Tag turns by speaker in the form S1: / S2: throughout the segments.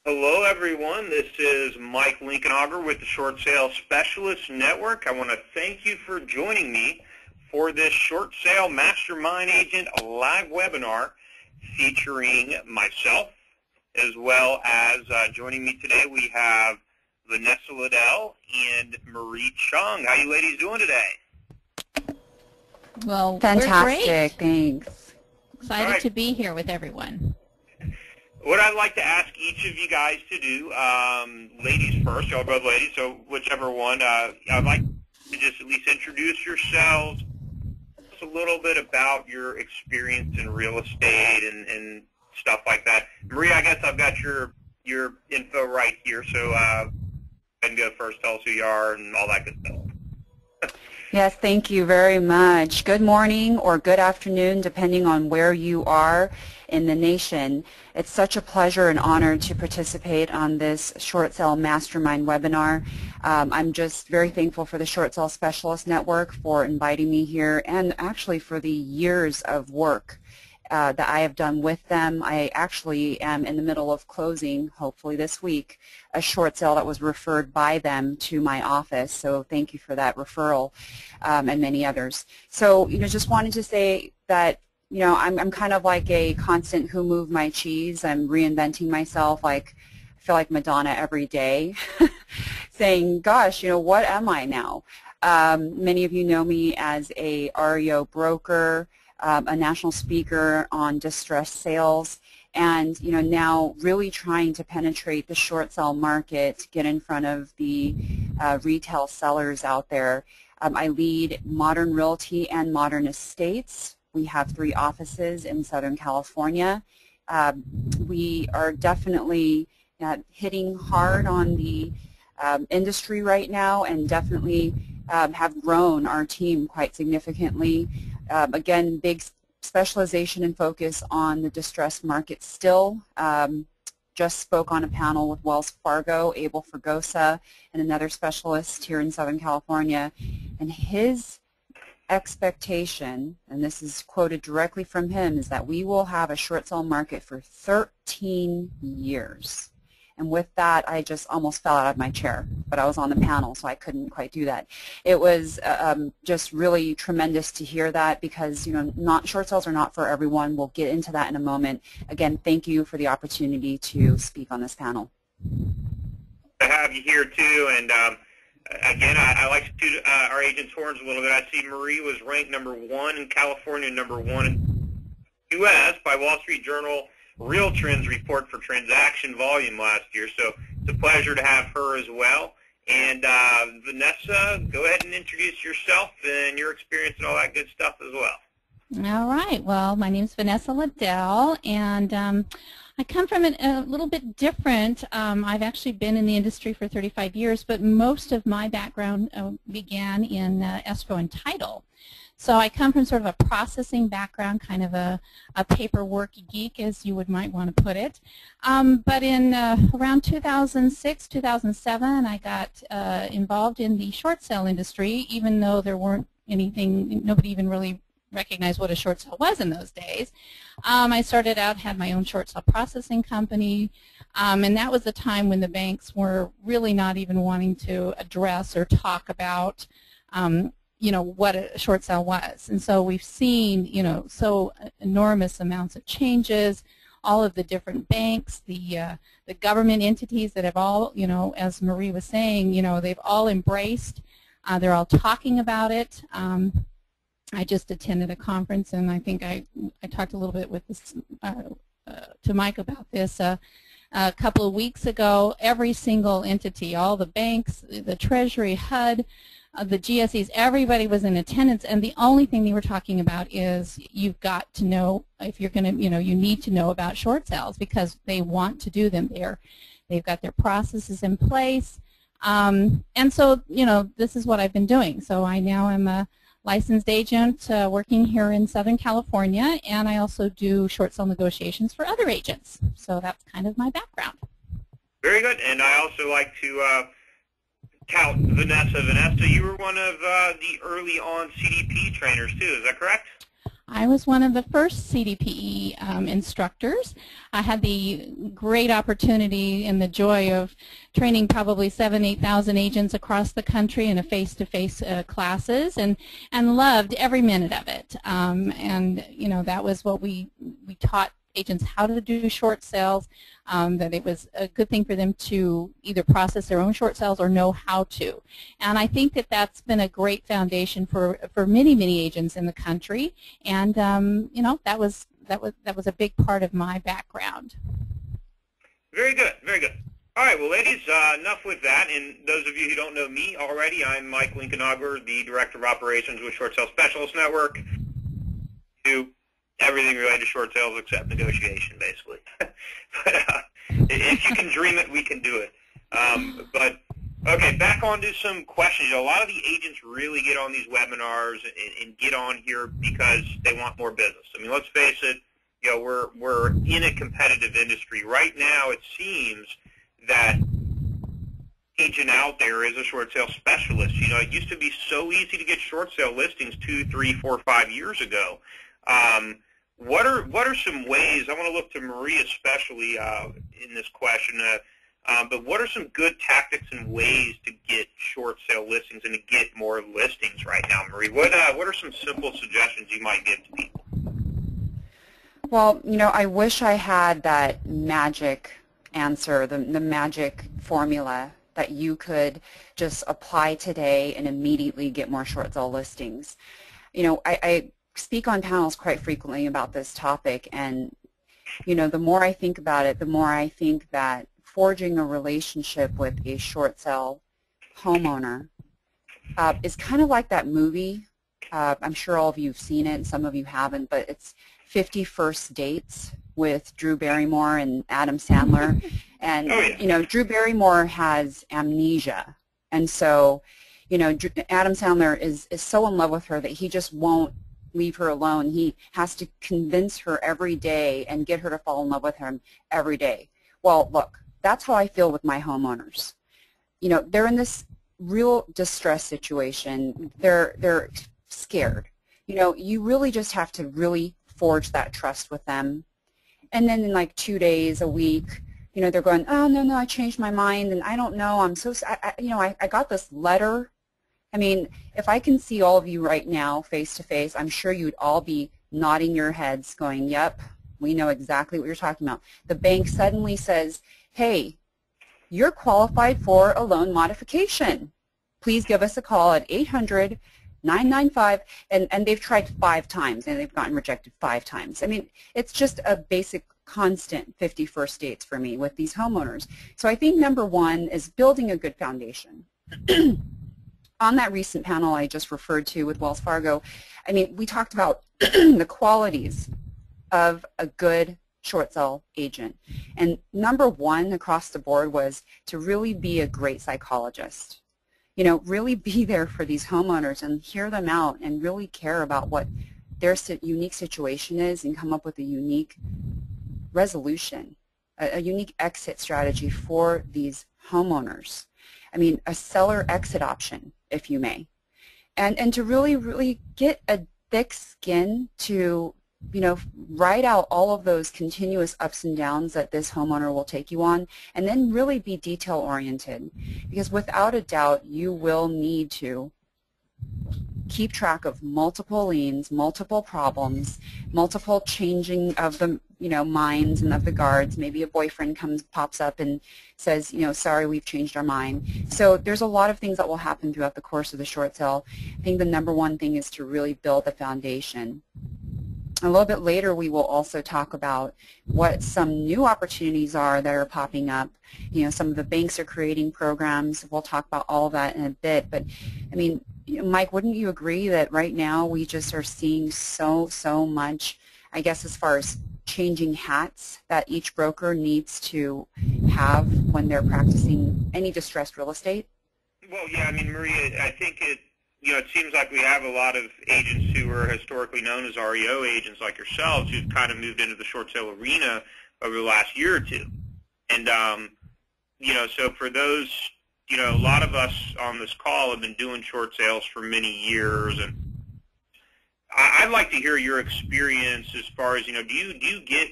S1: Hello, everyone. This is Mike Linkenauger with the Short Sale Specialist Network. I want to thank you for joining me for this Short Sale Mastermind Agent live webinar featuring myself, as well as joining me today we have Vanessa Liddell and Marie Chung. How you ladies doing today?
S2: Well,
S3: fantastic.
S2: We're great.
S3: Thanks.
S2: Excited to be here with everyone.
S1: What I'd like to ask each of you guys to do, ladies first, y'all both ladies, so whichever one, I'd like to just at least introduce yourselves, just a little bit about your experience in real estate and stuff like that. Maria, I guess I've got your info right here, so go ahead and go first. Tell us who you are and all that good stuff.
S3: Yes, thank you very much. Good morning or good afternoon, depending on where you are in the nation. It's such a pleasure and honor to participate on this Short Sale Mastermind webinar. I'm just very thankful for the Short Sale Specialist Network for inviting me here, and actually for the years of work that I have done with them. I actually am in the middle of closing, hopefully this week, a short sale that was referred by them to my office. So thank you for that referral, and many others. So, just wanted to say that, I'm kind of like a constant who moved my cheese. I'm reinventing myself. I feel like Madonna every day, saying, gosh, what am I now? Many of you know me as a REO broker, a national speaker on distressed sales, and now really trying to penetrate the short sale market, get in front of the retail sellers out there. I lead Modern Realty and Modern Estates. We have 3 offices in Southern California. We are definitely hitting hard on the industry right now, and definitely have grown our team quite significantly. Again, big specialization and focus on the distressed market still. Just spoke on a panel with Wells Fargo, Abel Fergosa, and another specialist here in Southern California. And his expectation, and this is quoted directly from him, is that we will have a short sale market for 13 years. And with that, I just almost fell out of my chair, but I was on the panel, so I couldn't quite do that. It was just really tremendous to hear that, because not short sales are not for everyone. We'll get into that in a moment. Again, thank you for the opportunity to speak on this panel.
S1: To have you here too, and again, I like to toot our agent's horns a little bit. I see Marie was ranked #1 in California, #1 in the U.S. by Wall Street Journal RealTrends report for transaction volume last year, so it's a pleasure to have her as well. And Vanessa, go ahead and introduce yourself and your experience and all that good stuff as well.
S2: All right. Well, my name is Vanessa Liddell, and I come from a little bit different. I've actually been in the industry for 35 years, but most of my background began in escrow and title. So I come from sort of a processing background, kind of a paperwork geek, as you might want to put it. But in around 2006, 2007, I got involved in the short sale industry, even though there weren't anything, nobody even really recognized what a short sale was in those days. I started out, had my own short sale processing company, and that was the time when the banks were really not even wanting to address or talk about what a short sale was. And so we've seen, so enormous amounts of changes, all of the different banks, the government entities that have all, as Marie was saying, they've all embraced, they're all talking about it. I just attended a conference, and I think I talked a little bit with this, to Mike about this a couple of weeks ago. Every single entity, all the banks, the Treasury, HUD, the GSEs, everybody was in attendance, and the only thing they were talking about is you've got to know, if you're going to, you need to know about short sales, because they want to do them. They've got their processes in place, and so, this is what I've been doing. So I now am a licensed agent working here in Southern California, and I also do short sale negotiations for other agents. So that's kind of my background.
S1: Very good, and I also like to tout Vanessa. Vanessa, you were one of the early on CDP trainers too, is that correct?
S2: I was one of the first CDPE instructors. I had the great opportunity and the joy of training probably 8,000 agents across the country in a face-to-face classes, and loved every minute of it. And you know, that was what we taught agents how to do short sales, that it was a good thing for them to either process their own short sales or know how to. And I think that that's been a great foundation for many agents in the country. And you know, that was a big part of my background.
S1: Very good, very good. All right, well, ladies, enough with that. And those of you who don't know me already, I'm Mike Linkenauger, the Director of Operations with Short Sale Specialist Network. Do everything related to short sales except negotiation, basically. But if you can dream it, we can do it. But okay, back on to some questions. You know, a lot of the agents really get on these webinars and get on here because they want more business. I mean, let's face it. You know, we're in a competitive industry right now. It seems that agent out there is a short sale specialist. You know, it used to be so easy to get short sale listings 2, 3, 4, 5 years ago. What are some ways? I want to look to Marie especially in this question. But what are some good tactics and ways to get short sale listings and to get more listings right now, Marie? What are some simple suggestions you might give to people?
S3: Well, you know, I wish I had that magic answer, the magic formula that you could just apply today and immediately get more short sale listings. You know, I speak on panels quite frequently about this topic, and you know, the more I think about it, the more I think that forging a relationship with a short sale homeowner is kind of like that movie. I'm sure all of you have seen it and some of you haven't, but it's 50 First Dates with Drew Barrymore and Adam Sandler. And you know, Drew Barrymore has amnesia, and so you know, Adam Sandler is so in love with her that he just won't leave her alone. He has to convince her every day and get her to fall in love with him every day. Well, look, that's how I feel with my homeowners. You know, they're in this real distress situation. They're scared. You know, you really just have to really forge that trust with them. And then in like 2 days, a week, you know, they're going, oh, no, I changed my mind, and I don't know, I'm so, you know, I got this letter. I mean, if I can see all of you right now face to face, I'm sure you'd all be nodding your heads going, yep, we know exactly what you're talking about. The bank suddenly says, hey, you're qualified for a loan modification. Please give us a call at 800-995, and they've tried 5 times, and they've gotten rejected 5 times. I mean, it's just a basic constant 50 First Dates for me with these homeowners. So I think number one is building a good foundation. On that recent panel I just referred to with Wells Fargo, I mean, we talked about the qualities of a good short sale agent. And number one across the board was to really be a great psychologist. You know, really be there for these homeowners and hear them out and really care about what their unique situation is and come up with a unique resolution, a unique exit strategy for these homeowners. I mean, a seller exit option, if you may. And to really get a thick skin to, you know, write out all of those continuous ups and downs that this homeowner will take you on, and then really be detail oriented. Because without a doubt, you will need to keep track of multiple liens, multiple problems, multiple changing of the, you know, minds and of the guards. Maybe a boyfriend pops up and says, you know, sorry, we've changed our mind. So there's a lot of things that will happen throughout the course of the short sale. I think the number one thing is to really build the foundation. A little bit later, we will also talk about what some new opportunities are that are popping up. You know, some of the banks are creating programs. We'll talk about all of that in a bit. But, I mean, Mike, wouldn't you agree that right now we just are seeing so much, I guess, as far as changing hats that each broker needs to have when they're practicing any distressed real estate?
S1: Well, yeah, I mean, Maria, I think it seems like we have a lot of agents who are historically known as REO agents like yourselves who've kind of moved into the short sale arena over the last year or two. And, you know, so for those, you know, a lot of us on this call have been doing short sales for many years, and I'd like to hear your experience as far as, do you get,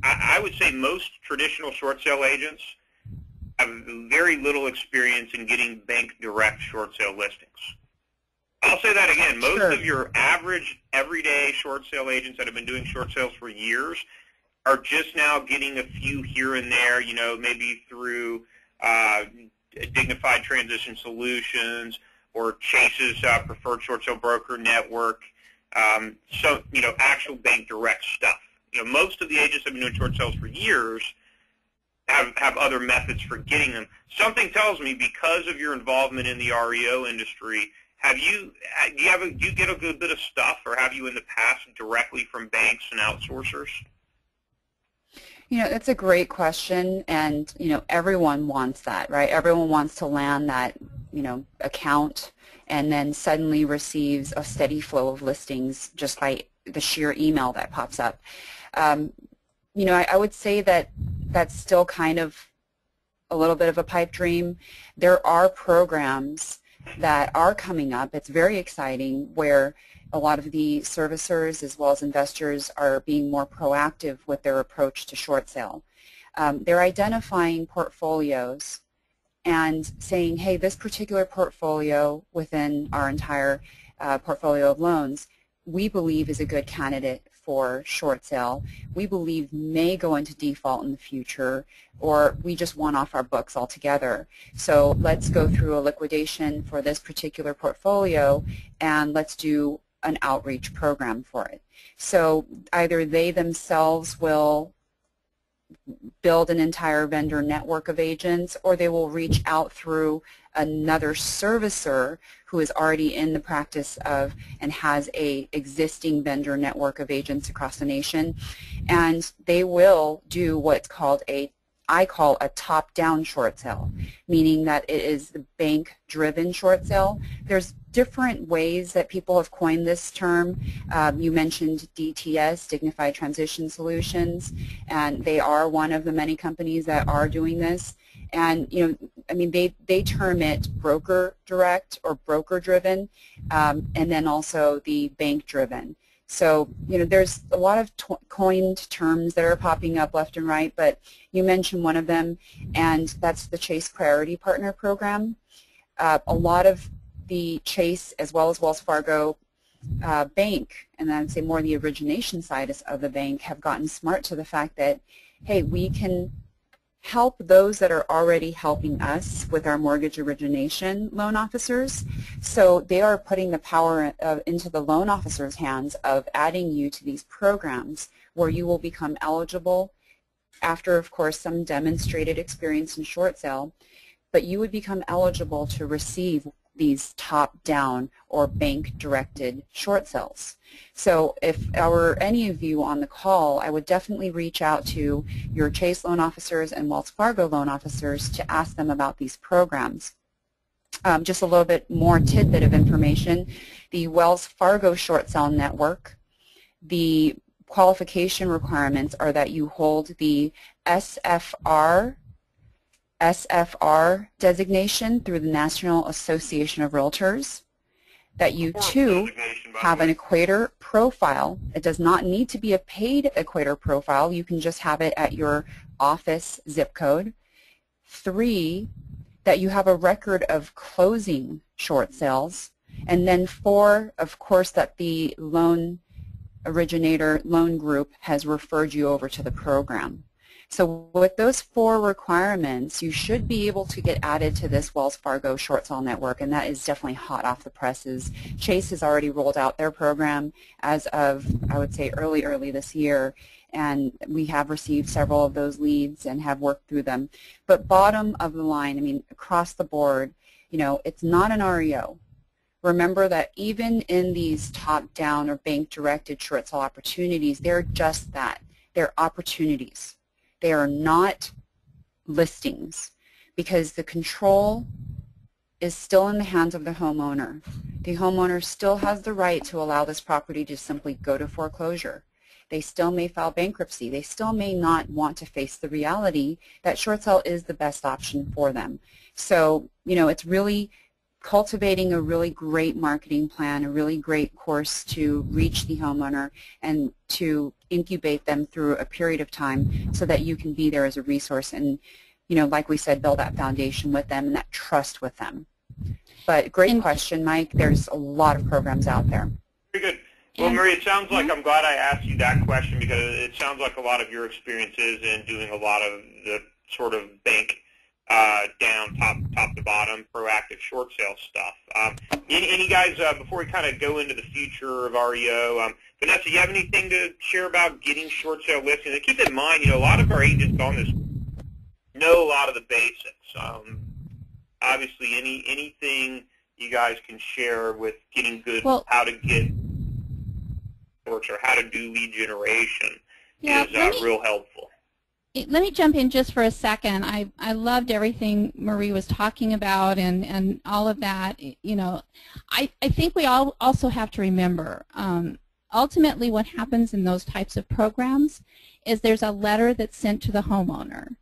S1: I would say most traditional short sale agents have very little experience in getting bank direct short sale listings. I'll say that again. Most
S3: Sure.
S1: of your average, everyday short sale agents that have been doing short sales for years are just now getting a few here and there, maybe through Dignified Transition Solutions or Chase's preferred short sale broker network. Actual bank direct stuff. Most of the agents that have been doing short sales for years have other methods for getting them. Something tells me because of your involvement in the REO industry, do you get a good bit of stuff, or have you in the past directly from banks and outsourcers?
S3: It's a great question, and everyone wants that, right? Everyone wants to land that account and then suddenly receives a steady flow of listings just by the sheer email that pops up. I would say that that's still kind of a little bit of a pipe dream. There are programs that are coming up. It's very exciting, where a lot of the servicers as well as investors are being more proactive with their approach to short sale. They're identifying portfolios and saying, hey, this particular portfolio within our entire portfolio of loans, we believe is a good candidate for short sale. We believe may go into default in the future, or we just want off our books altogether. So let's go through a liquidation for this particular portfolio, and let's do an outreach program for it. So either they themselves will build an entire vendor network of agents, or they will reach out through another servicer who is already in the practice of and has a existing vendor network of agents across the nation, and they will do what's called I call a top-down short sale, meaning that it is the bank-driven short sale. There's different ways that people have coined this term. You mentioned DTS, Dignified Transition Solutions, and they are one of the many companies that are doing this. And they term it broker direct or broker driven, and then also the bank driven. So, there's a lot of coined terms that are popping up left and right, but you mentioned one of them, and that's the Chase Priority Partner Program. A lot of the Chase as well as Wells Fargo bank, and I'd say more the origination side of the bank, have gotten smart to the fact that, hey, we can help those that are already helping us with our mortgage origination loan officers. So they are putting the power into the loan officer's hands of adding you to these programs where you will become eligible after, of course, some demonstrated experience in short sale, but you would become eligible to receive these top-down or bank-directed short sales. So if there were any of you on the call, I would definitely reach out to your Chase loan officers and Wells Fargo loan officers to ask them about these programs. Just a little bit more tidbit of information. The Wells Fargo short sale network, the qualification requirements are that you hold the SFR designation through the National Association of Realtors, that you too have an Equator profile. It does not need to be a paid Equator profile. You can just have it at your office zip code. 3, that you have a record of closing short sales. And then 4, of course, that the loan originator loan group has referred you over to the program. So with those 4 requirements, you should be able to get added to this Wells Fargo short sale network, and that is definitely hot off the presses. Chase has already rolled out their program as of, I would say, early this year, and we have received several of those leads and have worked through them. But bottom of the line, across the board, it's not an REO. Remember that even in these top-down or bank-directed short sale opportunities, they're just that. They're opportunities. They are not listings, because the control is still in the hands of the homeowner. The homeowner still has the right to allow this property to simply go to foreclosure. They still may file bankruptcy. They still may not want to face the reality that short sale is the best option for them. So, it's really cultivating a really great marketing plan, a really great course to reach the homeowner and to incubate them through a period of time so that you can be there as a resource and, you know, like we said, build that foundation with them and that trust with them. But great question, Mike. There's a lot of programs out there.
S1: Very good. Well, Marie, it sounds like I'm glad I asked you that question because it sounds like a lot of your experiences in doing a lot of the sort of bank down, top to bottom, proactive short sale stuff. Any guys, before we kind of go into the future of REO, Vanessa, you have anything to share about getting short sale listings? And keep in mind, you know, a lot of our agents on this know a lot of the basics. Obviously, anything you guys can share with getting good, how to get works or how to do lead generation is real helpful.
S2: Let me jump in just for a second. I loved everything Marie was talking about and all of that. You know, I think we all also have to remember, ultimately what happens in those types of programs is there's a letter that's sent to the homeowner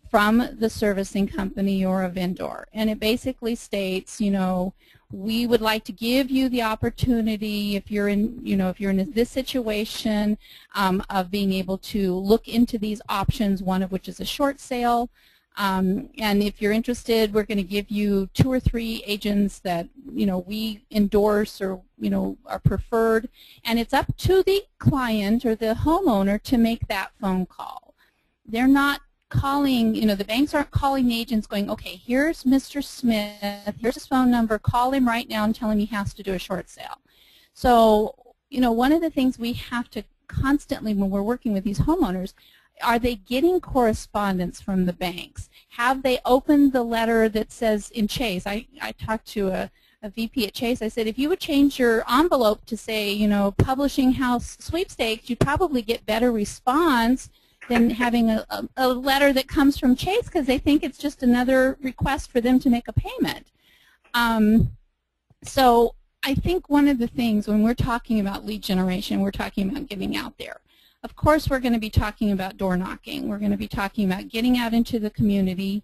S2: from the servicing company or a vendor, and it basically states, you know, we would like to give you the opportunity, if you're in, you know, if you're in this situation, of being able to look into these options, one of which is a short sale. And if you're interested, we're going to give you 2 or 3 agents that, you know, we endorse or, you know, are preferred. And it's up to the client or the homeowner to make that phone call. They're not calling, you know, the banks aren't calling the agents going, okay, here's Mr. Smith, here's his phone number, call him right now and tell him he has to do a short sale. So, you know, one of the things we have to constantly, when we're working with these homeowners, are they getting correspondence from the banks? Have they opened the letter that says in Chase? I talked to a VP at Chase. I said, if you would change your envelope to say, you know, publishing house sweepstakes, you'd probably get better response than having a letter that comes from Chase because they think it's just another request for them to make a payment. So I think one of the things when we're talking about lead generation, we're talking about getting out there. Of course, we're going to be talking about door knocking. We're going to be talking about getting out into the community,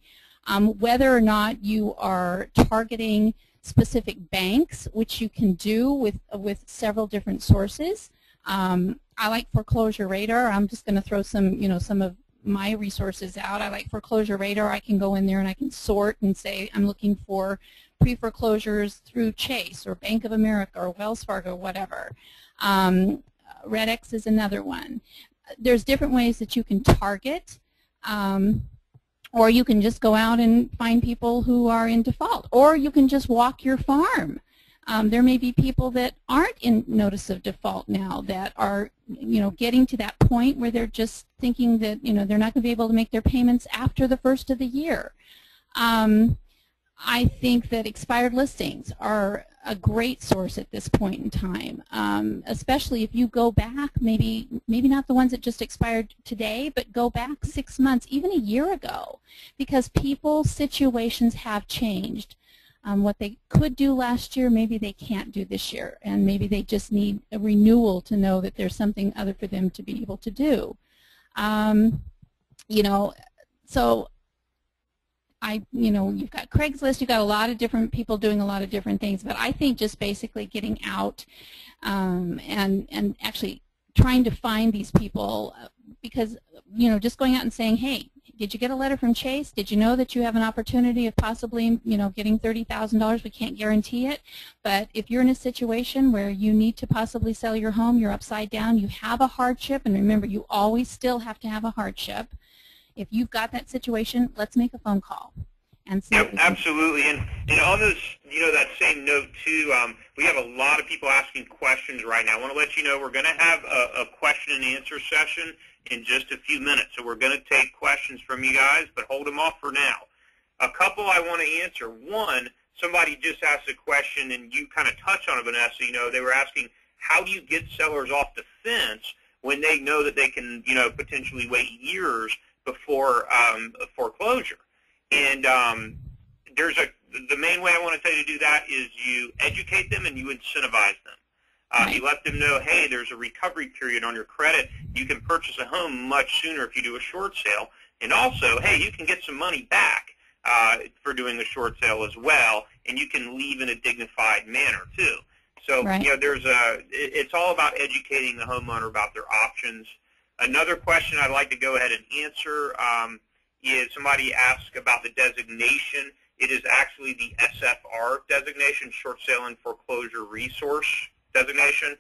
S2: whether or not you are targeting specific banks, which you can do with several different sources. I like Foreclosure Radar. I'm just going to throw some, you know, some of my resources out. I like Foreclosure Radar. I can go in there and I can sort and say I'm looking for pre-foreclosures through Chase or Bank of America or Wells Fargo, whatever. RedX is another one. There's different ways that you can target, or you can just go out and find people who are in default, or you can just walk your farm. There may be people that aren't in notice of default now that are, you know, getting to that point where they're just thinking that, you know, they're not going to be able to make their payments after the first of the year. I think that expired listings are a great source at this point in time, especially if you go back, maybe not the ones that just expired today, but go back 6 months, even a year ago, because people's situations have changed. What they could do last year, maybe they can't do this year, and maybe they just need a renewal to know that there's something other for them to be able to do. You know, so you know, you've got Craigslist, you've got a lot of different people doing a lot of different things, but I think just basically getting out and actually trying to find these people, because, you know, just going out and saying, hey, did you get a letter from Chase? Did you know that you have an opportunity of possibly, you know, getting $30,000? We can't guarantee it, but if you're in a situation where you need to possibly sell your home, you're upside down, you have a hardship, and remember, you always still have to have a hardship. If you've got that situation, let's make a phone call and see.
S1: Yep, absolutely. And on this, you know, that same note too, we have a lot of people asking questions right now. I want to let you know we're going to have a question and answer session in just a few minutes. So we're going to take questions from you guys, but hold them off for now. A couple I want to answer. One, somebody just asked a question, and you kind of touched on it, Vanessa. You know, they were asking, how do you get sellers off the fence when they know that they can, you know, potentially wait years before a foreclosure? And the main way I want to tell you to do that is you educate them and you incentivize them. You let them know, hey, there's a recovery period on your credit. You can purchase a home much sooner if you do a short sale. And also, hey, you can get some money back. for doing a short sale as well, and you can leave in a dignified manner too. So
S2: right.
S1: It's all about educating the homeowner about their options. Another question I'd like to go ahead and answer is somebody asked about the designation. It is actually the SFR designation, Short Sale and Foreclosure Resource designation,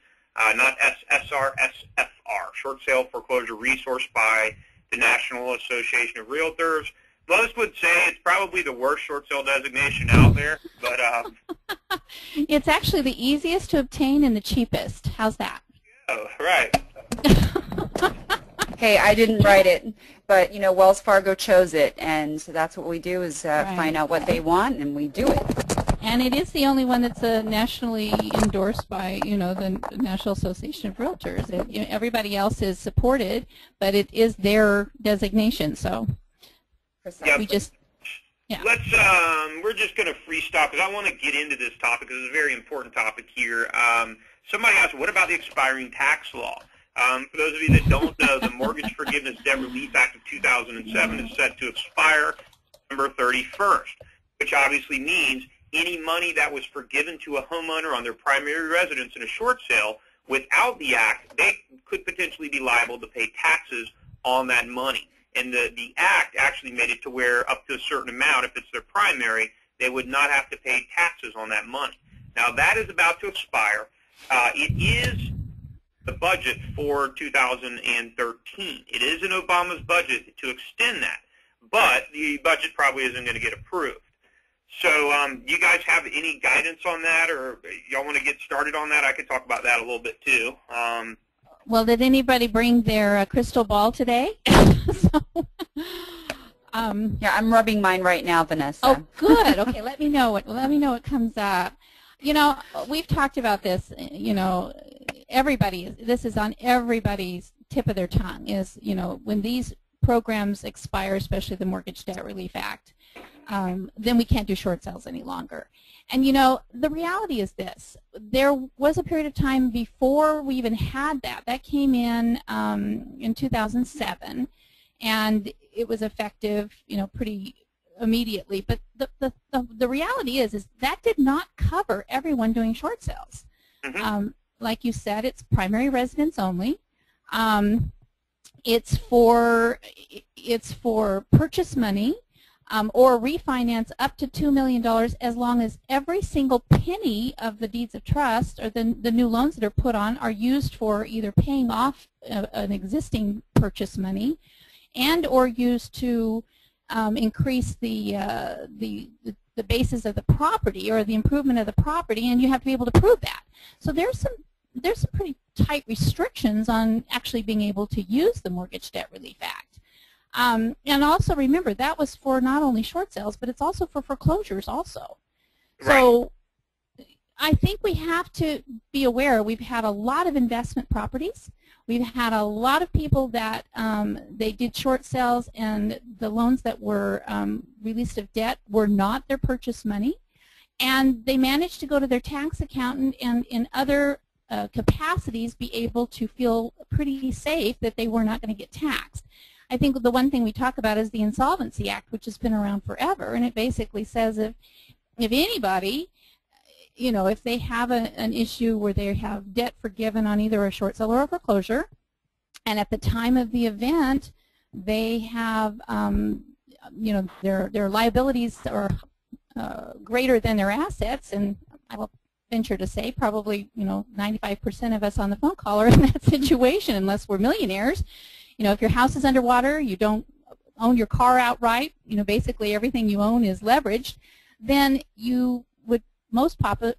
S1: not SSR, SFR, Short Sale Foreclosure Resource by the National Association of Realtors. Most would say it's probably the worst short sale designation out there, but
S2: it's actually the easiest to obtain and the cheapest. How's that?
S1: Oh, right.
S3: Hey, I didn't write it, but Wells Fargo chose it, and so that's what we do is find out what they want, and we do it.
S2: And it is the only one that's nationally endorsed by, the National Association of Realtors. Everybody else is supported, but it is their designation. So
S1: yeah,
S2: we just, yeah.
S1: We're just going to freestyle because I want to get into this topic because it's a very important topic here. Somebody asked, what about the expiring tax law? For those of you that don't know, the Mortgage Forgiveness Debt Relief Act of 2007 is set to expire December 31st, which obviously means any money that was forgiven to a homeowner on their primary residence in a short sale without the act, they could potentially be liable to pay taxes on that money. And the act actually made it to where up to a certain amount, if it's their primary, they would not have to pay taxes on that money. Now that is about to expire. It is the budget for 2013. It is in Obama's budget to extend that, but the budget probably isn't going to get approved. So you guys have any guidance on that, or y'all want to get started on that? I could talk about that a little bit too.
S2: Well, did anybody bring their crystal ball today?
S3: Yeah, I'm rubbing mine right now, Vanessa.
S2: Oh, good. Okay, let me know what comes up. We've talked about this. This is on everybody's tip of their tongue. Is when these programs expire, especially the Mortgage Debt Relief Act, then we can't do short sales any longer. And the reality is this: there was a period of time before we even had that. That came in 2007, and it was effective, pretty immediately. But the reality is that did not cover everyone doing short sales.
S1: Mm-hmm.
S2: Like you said, it's primary residence only. It's for purchase money. Or refinance up to $2 million as long as every single penny of the deeds of trust or the new loans that are put on are used for either paying off an existing purchase money and or used to increase the basis of the property or the improvement of the property, and you have to be able to prove that. So there's some pretty tight restrictions on actually being able to use the Mortgage Debt Relief Act. And also remember, that was for not only short sales, but it's also for foreclosures also.
S1: Right.
S2: So I think we have to be aware. We've had a lot of investment properties. We've had a lot of people that they did short sales, and the loans that were released of debt were not their purchase money. And they managed to go to their tax accountant and in other capacities be able to feel pretty safe that they were not going to get taxed. I think the one thing we talk about is the Insolvency Act, which has been around forever, and it basically says if anybody, if they have an issue where they have debt forgiven on either a short sale or a foreclosure, and at the time of the event they have, their liabilities are greater than their assets, and I will venture to say probably 95% of us on the phone call are in that situation unless we're millionaires. If your house is underwater, you don't own your car outright, basically everything you own is leveraged, then you would most probably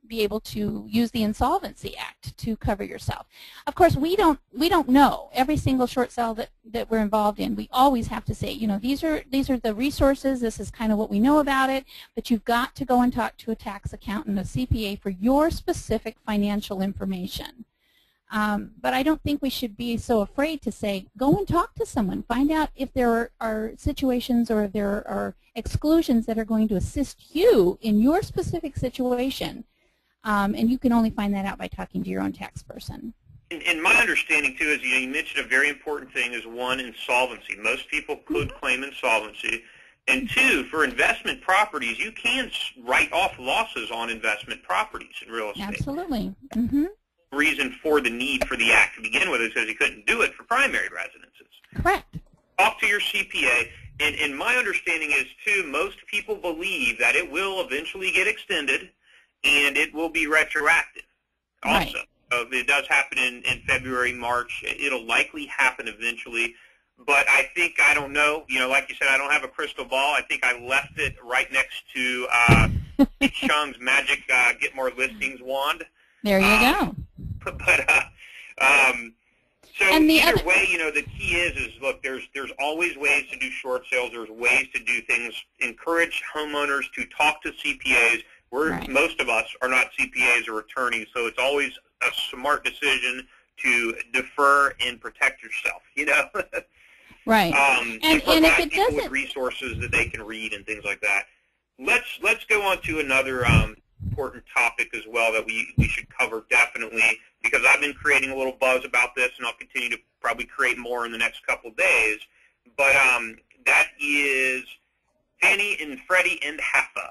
S2: be able to use the Insolvency Act to cover yourself. Of course, we don't know every single short sale that we're involved in. We always have to say, these are the resources. This is kind of what we know about it. But you've got to go and talk to a tax accountant, a CPA, for your specific financial information. But I don't think we should be so afraid to say, go and talk to someone. Find out if there are situations or if there are exclusions that are going to assist you in your specific situation. And you can only find that out by talking to your own tax person.
S1: And my understanding, too, is you mentioned a very important thing is, one, insolvency. Most people could claim insolvency. And two, for investment properties, you can write off losses on investment properties in real estate.
S2: Absolutely. Mm-hmm.
S1: The reason for the need for the act to begin with is because you couldn't do it for primary residences.
S2: Correct.
S1: Talk to your CPA. And my understanding is, too, most people believe that it will eventually get extended and it will be retroactive also.
S2: Right.
S1: So it does happen in February, March. It'll likely happen eventually. But I think, I don't know, like you said, I don't have a crystal ball. I think I left it right next to Chung's magic get more listings wand.
S2: There you go.
S1: So
S2: and
S1: either way, the key is look, there's always ways to do short sales. There's ways to do things. Encourage homeowners to talk to CPAs.
S2: Right.
S1: Most of us are not CPAs or attorneys, so it's always a smart decision to defer and protect yourself,
S2: Right.
S1: And
S2: if it
S1: people
S2: doesn't,
S1: with resources that they can read and things like that. Let's go on to another important topic as well that we should cover definitely, because I've been creating a little buzz about this, and I'll continue to probably create more in the next couple of days. But that is Fannie and Freddie and Hafa.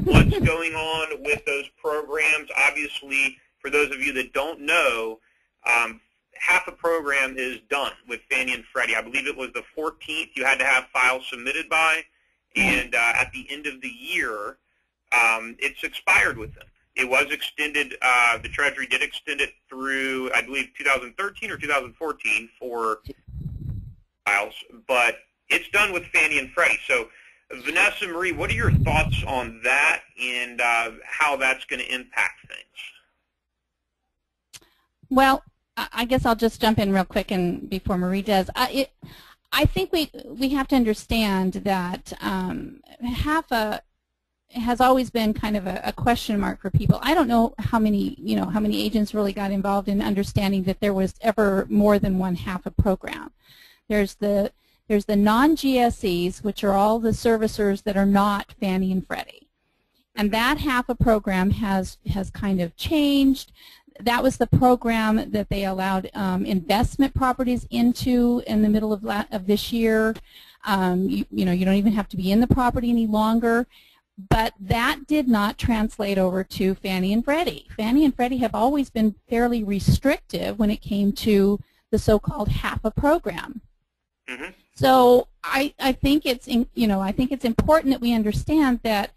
S1: What's going on with those programs? Obviously, for those of you that don't know, Hafa program is done with Fannie and Freddie. I believe it was the 14th you had to have files submitted by, and at the end of the year, it's expired with them. It was extended, the Treasury did extend it through, I believe, 2013 or 2014 for files, but it's done with Fannie and Freddie. So, Vanessa, Marie, what are your thoughts on that and how that's going to impact things?
S2: Well, I guess I'll just jump in real quick and before Marie does. I think we have to understand that Hafa has always been kind of a question mark for people. I don't know how many agents really got involved in understanding that there was ever more than one Hafa program. There's the non-GSEs, which are all the servicers that are not Fannie and Freddie. And that Hafa program has kind of changed. That was the program that they allowed investment properties into in the middle of this year. You don't even have to be in the property any longer. But that did not translate over to Fannie and Freddie. Fannie and Freddie have always been fairly restrictive when it came to the so-called Hafa program. Mm-hmm. So I think it's important that we understand that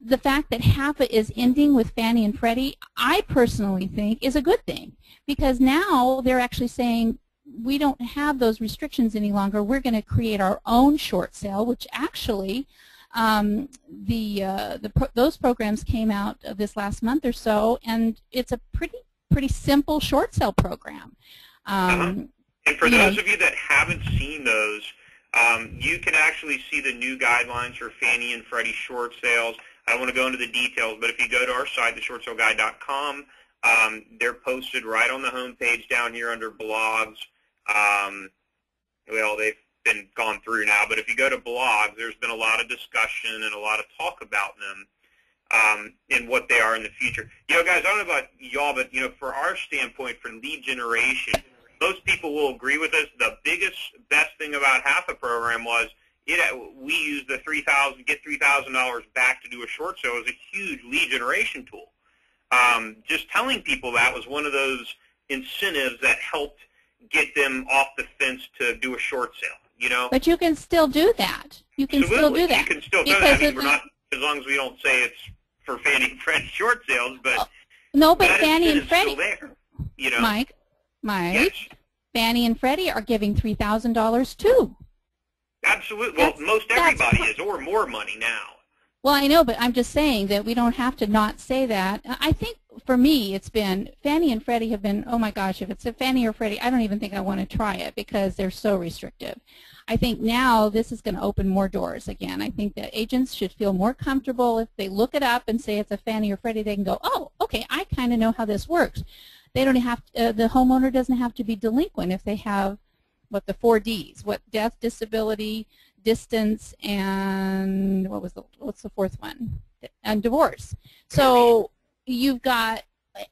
S2: the fact that Hafa is ending with Fannie and Freddie, I personally think is a good thing, because now they're actually saying we don't have those restrictions any longer. We're going to create our own short sale, which actually those programs came out this last month or so, and it's a pretty simple short sale program.
S1: And for those of you that haven't seen those, you can actually see the new guidelines for Fannie and Freddie short sales. I don't want to go into the details, but if you go to our site, theshortsaleguide.com, they're posted right on the home page down here under blogs. Well, they've been gone through now, but if you go to blogs, there's been a lot of discussion and a lot of talk about them and what they are in the future. Guys, I don't know about y'all, but for our standpoint, for lead generation, most people will agree with us. The best thing about Hafa program was we used the get $3,000 back to do a short sale as a huge lead generation tool. Just telling people that was one of those incentives that helped get them off the fence to do a short sale.
S2: But you can still do that. You can still do that.
S1: You can still do that. I mean, we're not, as long as we don't say it's for Fannie and Freddie short sales, but
S2: no, but Fannie and Freddie,
S1: there,
S2: Mike,
S1: yes.
S2: Fannie and Freddie are giving $3,000 too.
S1: Absolutely. Well, most everybody is, or more money now.
S2: Well, I know, but I'm just saying that we don't have to not say that. I think for me, it's been Fannie and Freddie have been, oh my gosh, if it's a Fannie or Freddie, I don't even think I want to try it because they're so restrictive. I think now this is going to open more doors again. I think that agents should feel more comfortable if they look it up and say it's a Fannie or Freddie, they can go, oh, okay, I kind of know how this works. They don't have to, the homeowner doesn't have to be delinquent if they have the 4 Ds, death, disability, distance, and what's the fourth one? And divorce. So you've got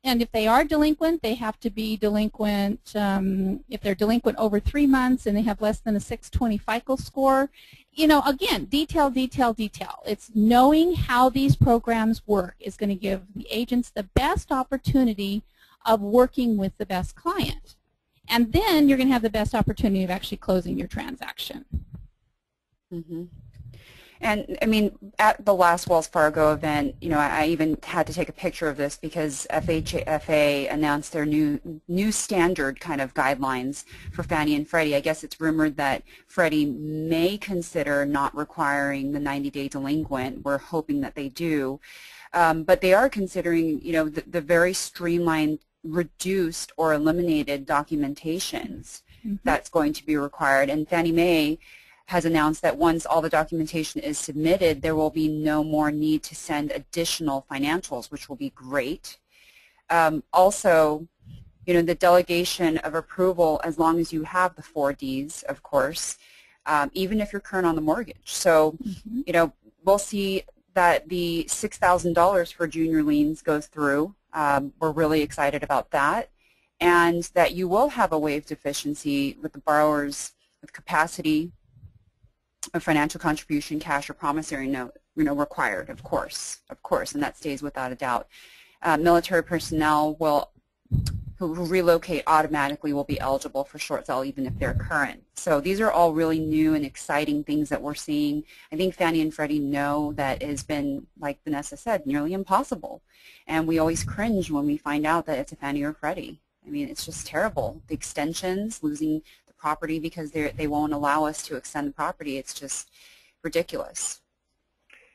S2: and if they are delinquent, they have to be delinquent, if they're delinquent over 3 months and they have less than a 620 FICO score. You know, again, detail, detail, detail. It's knowing how these programs work is going to give the agents the best opportunity of working with the best client. And then you're going to have the best opportunity of actually closing your transaction.
S3: Mm-hmm. And I mean, at the last Wells Fargo event, you know, I even had to take a picture of this because FHFA announced their new standard kind of guidelines for Fannie and Freddie. I guess it's rumored that Freddie may consider not requiring the 90-day delinquent. We're hoping that they do. But they are considering, you know, the very streamlined, reduced or eliminated documentations that's going to be required. And Fannie Mae has announced that once all the documentation is submitted, there will be no more need to send additional financials, which will be great. Also, you know, the delegation of approval, as long as you have the 4 Ds, of course, even if you're current on the mortgage. So, you know, we'll see that the $6,000 for junior liens goes through. We're really excited about that. And that you will have a waived deficiency with the borrowers with capacity of financial contribution, cash, or promissory note, you know, required, of course, and that stays without a doubt. Military personnel who relocate automatically will be eligible for short sale even if they're current. So these are all really new and exciting things that we're seeing. I think Fannie and Freddie know that it has been, like Vanessa said, nearly impossible. And we always cringe when we find out that it's a Fannie or Freddie. I mean, it's just terrible. The extensions, losing the property because they won't allow us to extend the property, it's just ridiculous.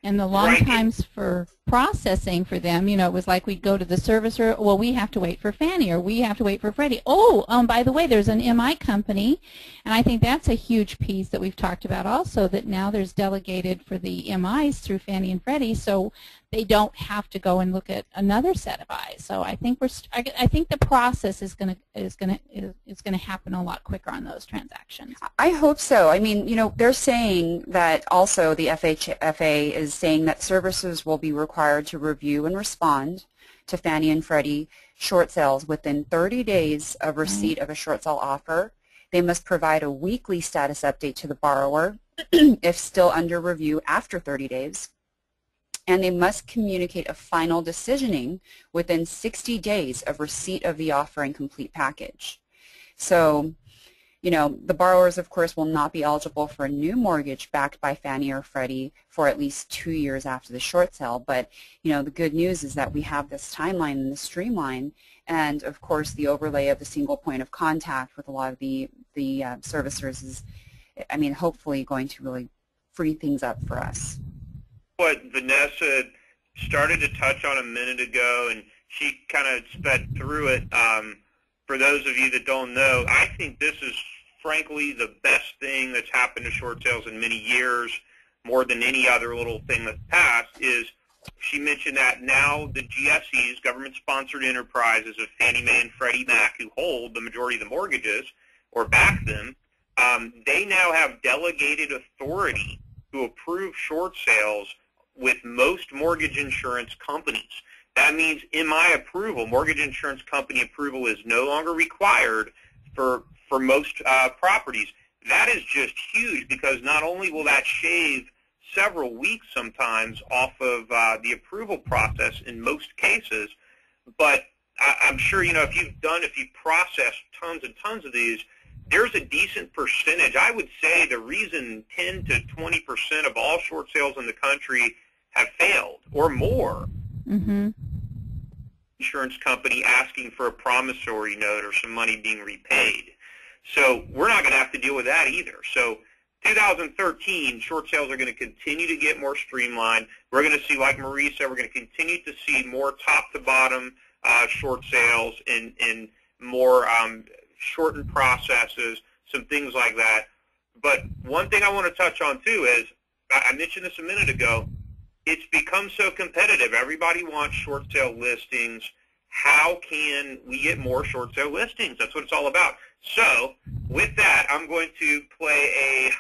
S2: And the long times for processing for them, you know, it was like we'd go to the servicer, well, we have to wait for Fannie or we have to wait for Freddie. Oh, by the way, there's an MI company, and I think that's a huge piece that we've talked about also, that now there's delegated for the MIs through Fannie and Freddie, so they don't have to go and look at another set of eyes. So I think I think the process is going to happen a lot quicker on those transactions.
S3: I hope so. I mean, you know, they're saying that also the FHFA is saying that servicers will be required to review and respond to Fannie and Freddie short sales within 30 days of receipt of a short sale offer. They must provide a weekly status update to the borrower if still under review after 30 days. And they must communicate a final decisioning within 60 days of receipt of the offer and complete package. So, you know, the borrowers, of course, will not be eligible for a new mortgage backed by Fannie or Freddie for at least 2 years after the short sale. But, you know, the good news is that we have this timeline and the streamline, and, of course, the overlay of the single point of contact with a lot of the servicers is, I mean, hopefully going to really free things up for us.
S1: What Vanessa started to touch on a minute ago, and she kind of sped through it. For those of you that don't know, I think this is frankly the best thing that's happened to short sales in many years, more than any other little thing that's passed, is she mentioned that now the GSEs, government-sponsored enterprises of Fannie Mae and Freddie Mac, who hold the majority of the mortgages or back them, they now have delegated authority to approve short sales with most mortgage insurance companies. That means MI approval, mortgage insurance company approval, is no longer required for most properties. That is just huge, because not only will that shave several weeks sometimes off of the approval process in most cases, but I'm sure, you know, if you've processed tons and tons of these, there's a decent percentage. I would say the reason 10 to 20% of all short sales in the country have failed or more. Insurance company asking for a promissory note or some money being repaid. So we're not going to have to deal with that either. So 2013, short sales are going to continue to get more streamlined. We're going to see, like Marie said, we're going to continue to see more top-to-bottom short sales and more shortened processes, some things like that. But one thing I want to touch on, too, is I mentioned this a minute ago. It's become so competitive. Everybody wants short sale listings. How can we get more short sale listings? That's what it's all about. So with that, I'm going to play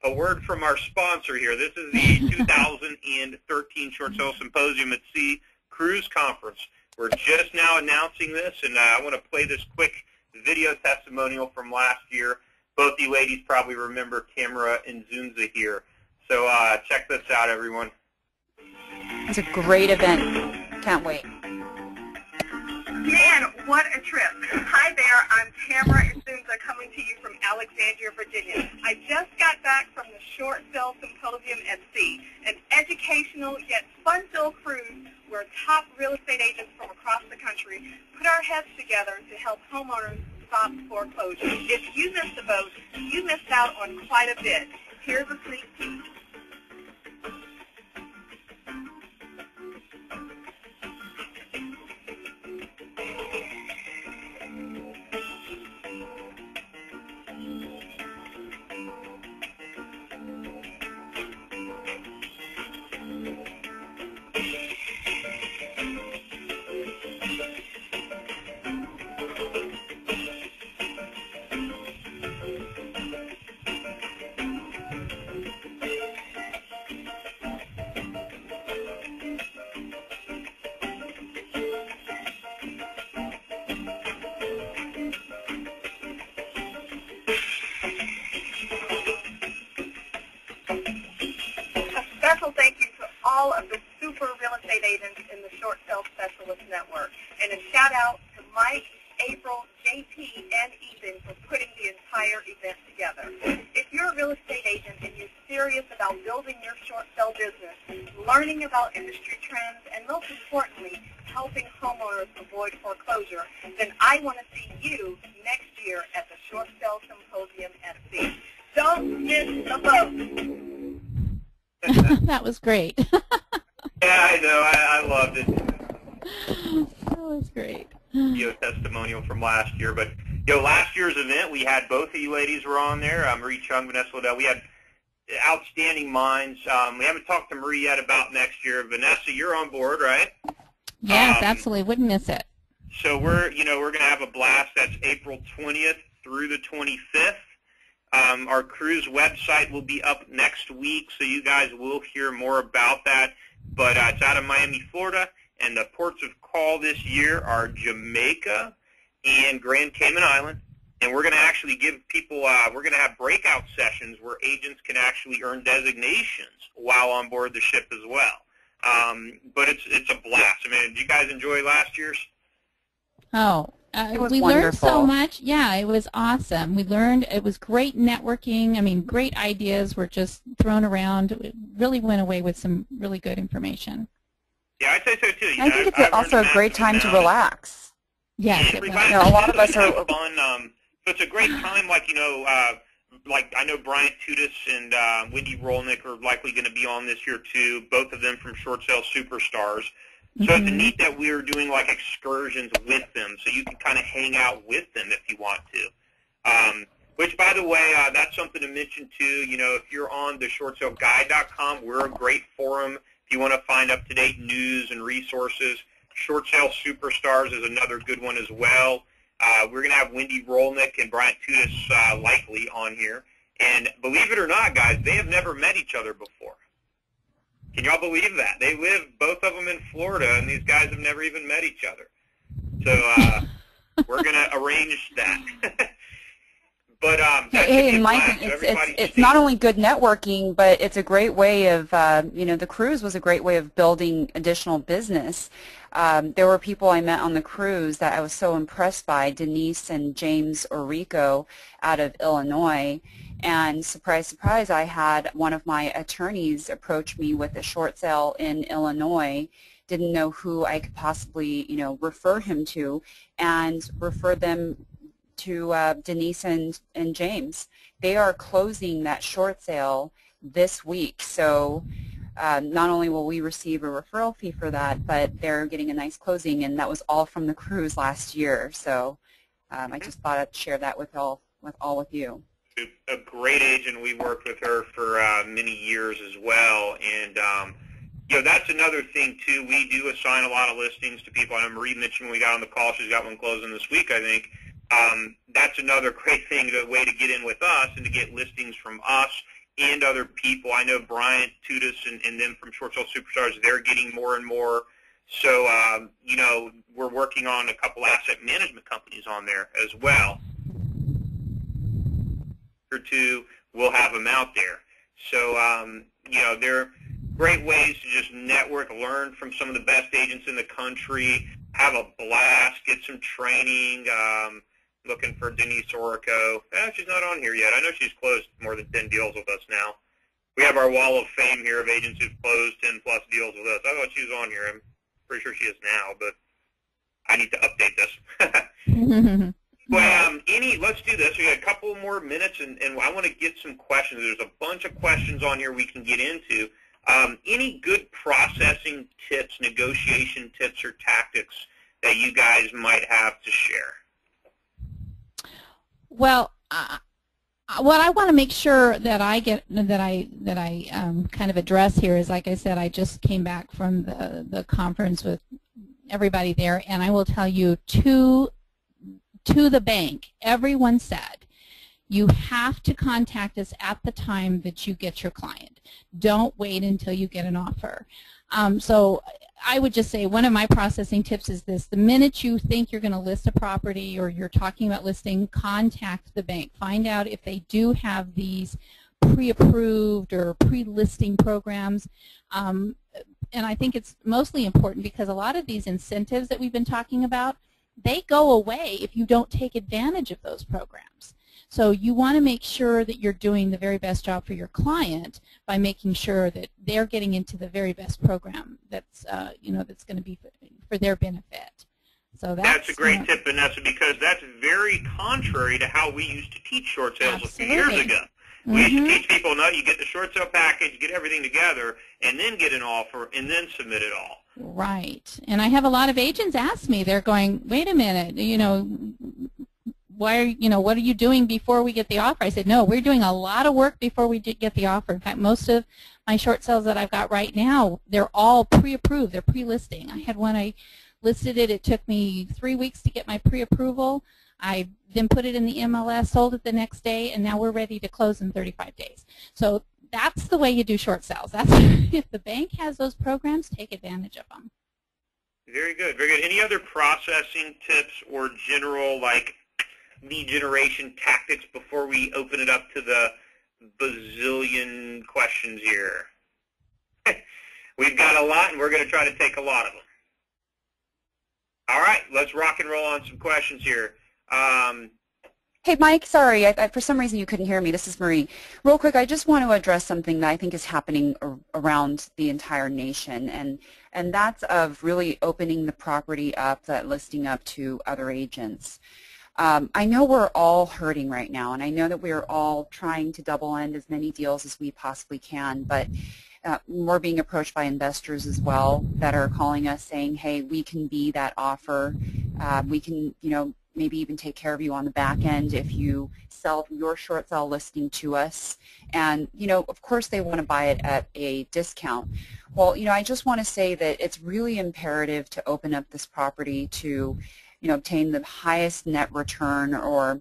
S1: a word from our sponsor here. This is the 2013 Short Sale Symposium at Sea Cruise Conference. We're just now announcing this, and I want to play this quick video testimonial from last year. Both you ladies probably remember Tamara and Zunza here. So check this out, everyone.
S3: It's a great event. Can't wait.
S4: Man, what a trip. Hi there, I'm Tamara and Zunza coming to you from Alexandria, Virginia. I just got back from the Short Sale Symposium at Sea, an educational yet fun-filled cruise where top real estate agents from across the country put our heads together to help homeowners stop foreclosures. If you missed the boat, you missed out on quite a bit. Here's a sneak peek. Special thank you to all of the super real estate agents in the Short Sale Specialist Network. And a shout out to Mike, April, JP, and Ethan for putting the entire event together. If you're a real estate agent and you're serious about building your short sale business, learning about industry trends, and most importantly, helping homeowners avoid foreclosure, then I want to see you next year at the Short Sale Symposium at Sea. Don't miss the boat.
S2: That was great.
S1: Yeah, I know. I loved it.
S2: That was great.
S1: Testimonial from last year. But last year's event, we had both of you ladies were on there. Marie Chung, Vanessa Liddell. We had outstanding minds. We haven't talked to Marie yet about next year. Vanessa, you're on board, right?
S2: Yes, absolutely. Wouldn't miss it.
S1: So we're going to have a blast. That's April 20th through the 25th. Our cruise website will be up next week, so you guys will hear more about that. But it's out of Miami, Florida, and the ports of call this year are Jamaica and Grand Cayman Island. And we're going to actually give people, we're going to have breakout sessions where agents can actually earn designations while on board the ship as well. But it's a blast. I mean, did you guys enjoy last year's?
S2: Oh, we learned so much. Yeah, it was awesome. We learned, it was great networking. I mean, great ideas were just thrown around. It really went away with some really good information.
S1: Yeah, I'd say so too.
S3: I think it's also a great time to relax.
S2: Yes, it was.
S3: A lot of us are
S1: fun. So it's a great time, like like I know Bryant Tudis and Wendy Rolnick are likely going to be on this year too. Both of them from Short Sale Superstars. So it's neat that we're doing like excursions with them, so you can kind of hang out with them if you want to. Which, by the way, that's something to mention too. If you're on the shortsaleguide.com, we're a great forum. If you want to find up-to-date news and resources, Short Sale Superstars is another good one as well. We're going to have Wendy Rolnick and Bryant Tudis likely on here. And believe it or not, guys, they have never met each other before. Can y'all believe that? They live, both of them, in Florida, and these guys have never even met each other. So we're going to arrange that. But
S3: hey, Mike, it's not only good networking, but it's a great way of, the cruise was a great way of building additional business. There were people I met on the cruise that I was so impressed by, Denise and James Orico out of Illinois. And surprise, surprise, I had one of my attorneys approach me with a short sale in Illinois. Didn't know who I could possibly, refer him to, and refer them to Denise and James. They are closing that short sale this week. So not only will we receive a referral fee for that, but they're getting a nice closing, and that was all from the cruise last year. So I just thought I'd share that with all with you.
S1: A great agent. We worked with her for many years as well, and that's another thing too. We do assign a lot of listings to people. I know Marie mentioned when we got on the call, she's got one closing this week, I think. That's another great thing, the way to get in with us and to get listings from us and other people. I know Bryant Tudis and them from Short Sale Superstars, they're getting more and more So, you know, we're working on a couple asset management companies on there as well. Or two, we'll have them out there. So, you know, they're great ways to just network, learn from some of the best agents in the country, have a blast, get some training. Looking for Denise Orico. She's not on here yet. I know she's closed more than 10 deals with us now. We have our wall of fame here of agents who've closed 10-plus deals with us. I thought she was on here. I'm pretty sure she is now, but I need to update this. Well, let's do this. We got a couple more minutes, and I want to get some questions. There's a bunch of questions on here we can get into. Any good processing tips, negotiation tips, or tactics that you guys might have to share?
S2: Well, what I want to make sure that I kind of address here is, like I said, I just came back from the conference with everybody there, and I will tell you, to the bank, everyone said, you have to contact us at the time that you get your client. Don't wait until you get an offer. So I would just say one of my processing tips is this: the minute you think you're going to list a property or you're talking about listing, contact the bank. Find out if they do have these pre-approved or pre-listing programs. And I think it's mostly important because a lot of these incentives that we've been talking about, they go away if you don't take advantage of those programs. So you want to make sure that you're doing the very best job for your client by making sure that they're getting into the very best program that's you know, that's going to be for their benefit. So that's
S1: a great tip, Vanessa, because that's very contrary to how we used to teach short sales a few years ago. We used to teach people, no, you get the short sale package, you get everything together, and then get an offer, and then submit it all.
S2: Right. And I have a lot of agents ask me, they're going, wait a minute, you know, what are you doing before we get the offer? I said, no, we're doing a lot of work before we get the offer. In fact, most of my short sales that I've got right now, they're all pre-approved. They're pre-listing. I had one, I listed it. It took me 3 weeks to get my pre-approval. I then put it in the MLS, sold it the next day, and now we're ready to close in 35 days. So that's the way you do short sales. That's, if the bank has those programs, take advantage of them.
S1: Very good, very good. Any other processing tips or general, like, lead generation tactics before we open it up to the bazillion questions here? We've got a lot, and we're going to try to take a lot of them. All right, let's rock and roll on some questions here.
S3: Hey, Mike, sorry, for some reason you couldn't hear me. This is Marie. Real quick, I just want to address something that I think is happening around the entire nation, and that's of really opening the property up, that listing up to other agents. I know we're all hurting right now, and I know that we're all trying to double end as many deals as we possibly can, but we're being approached by investors as well that are calling us saying, hey, we can be that offer. We can, you know, maybe even take care of you on the back end if you sell your short sale listing to us. And, you know, of course they want to buy it at a discount. Well, you know, I just want to say that it's really imperative to open up this property to, you know, obtain the highest net return, or,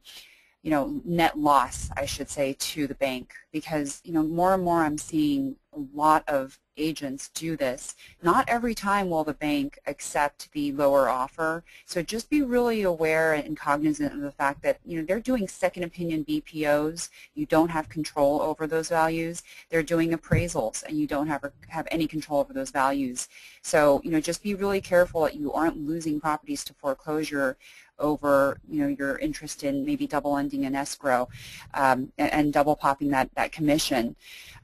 S3: you know, net loss, I should say, to the bank, because, you know, more and more I'm seeing a lot of agents do this. Not every time will the bank accept the lower offer, so just be really aware and cognizant of the fact that, you know, they're doing second opinion BPOs. You don't have control over those values. They're doing appraisals, and you don't have any control over those values. So, you know, just be really careful that you aren't losing properties to foreclosure over, you know, your interest in maybe double ending an escrow and double popping that commission.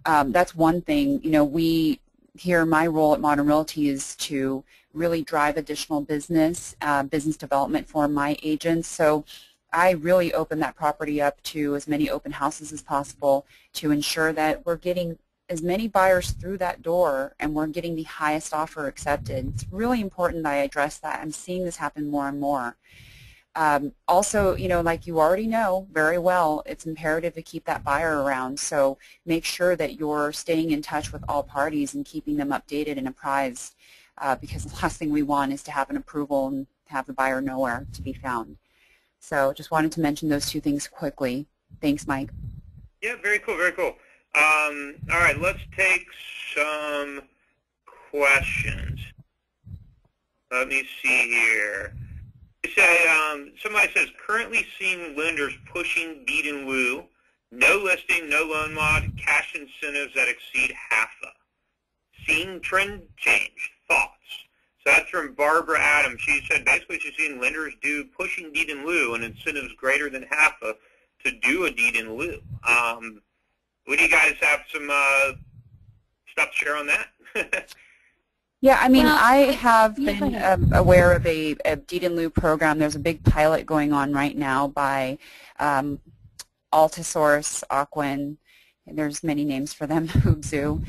S3: That's one thing. You know, my role at Modern Realty is to really drive additional business development for my agents. So I really open that property up to as many open houses as possible to ensure that we're getting as many buyers through that door and we're getting the highest offer accepted. It's really important that I address that. I'm seeing this happen more and more. Also, you know, like you already know very well, it's imperative to keep that buyer around. So make sure that you're staying in touch with all parties and keeping them updated and apprised, because the last thing we want is to have an approval and have the buyer nowhere to be found. So just wanted to mention those two things quickly. Thanks, Mike.
S1: Yeah, very cool, very cool. All right, let's take some questions. Let me see here. They say, somebody says, currently seeing lenders pushing deed in lieu, no listing, no loan mod, cash incentives that exceed Hafa. Seeing trend change. Thoughts? So that's from Barbara Adams. She said basically she's seeing lenders do pushing deed in lieu and incentives greater than Hafa to do a deed in lieu. Would you guys have some stuff to share on that?
S3: Yeah, I mean,
S2: Well,
S3: I have
S2: yeah, go
S3: been
S2: ahead.
S3: aware of a deed in lieu program. There's a big pilot going on right now by Altisource, Aquin, and there's many names for them, Hoobzoo,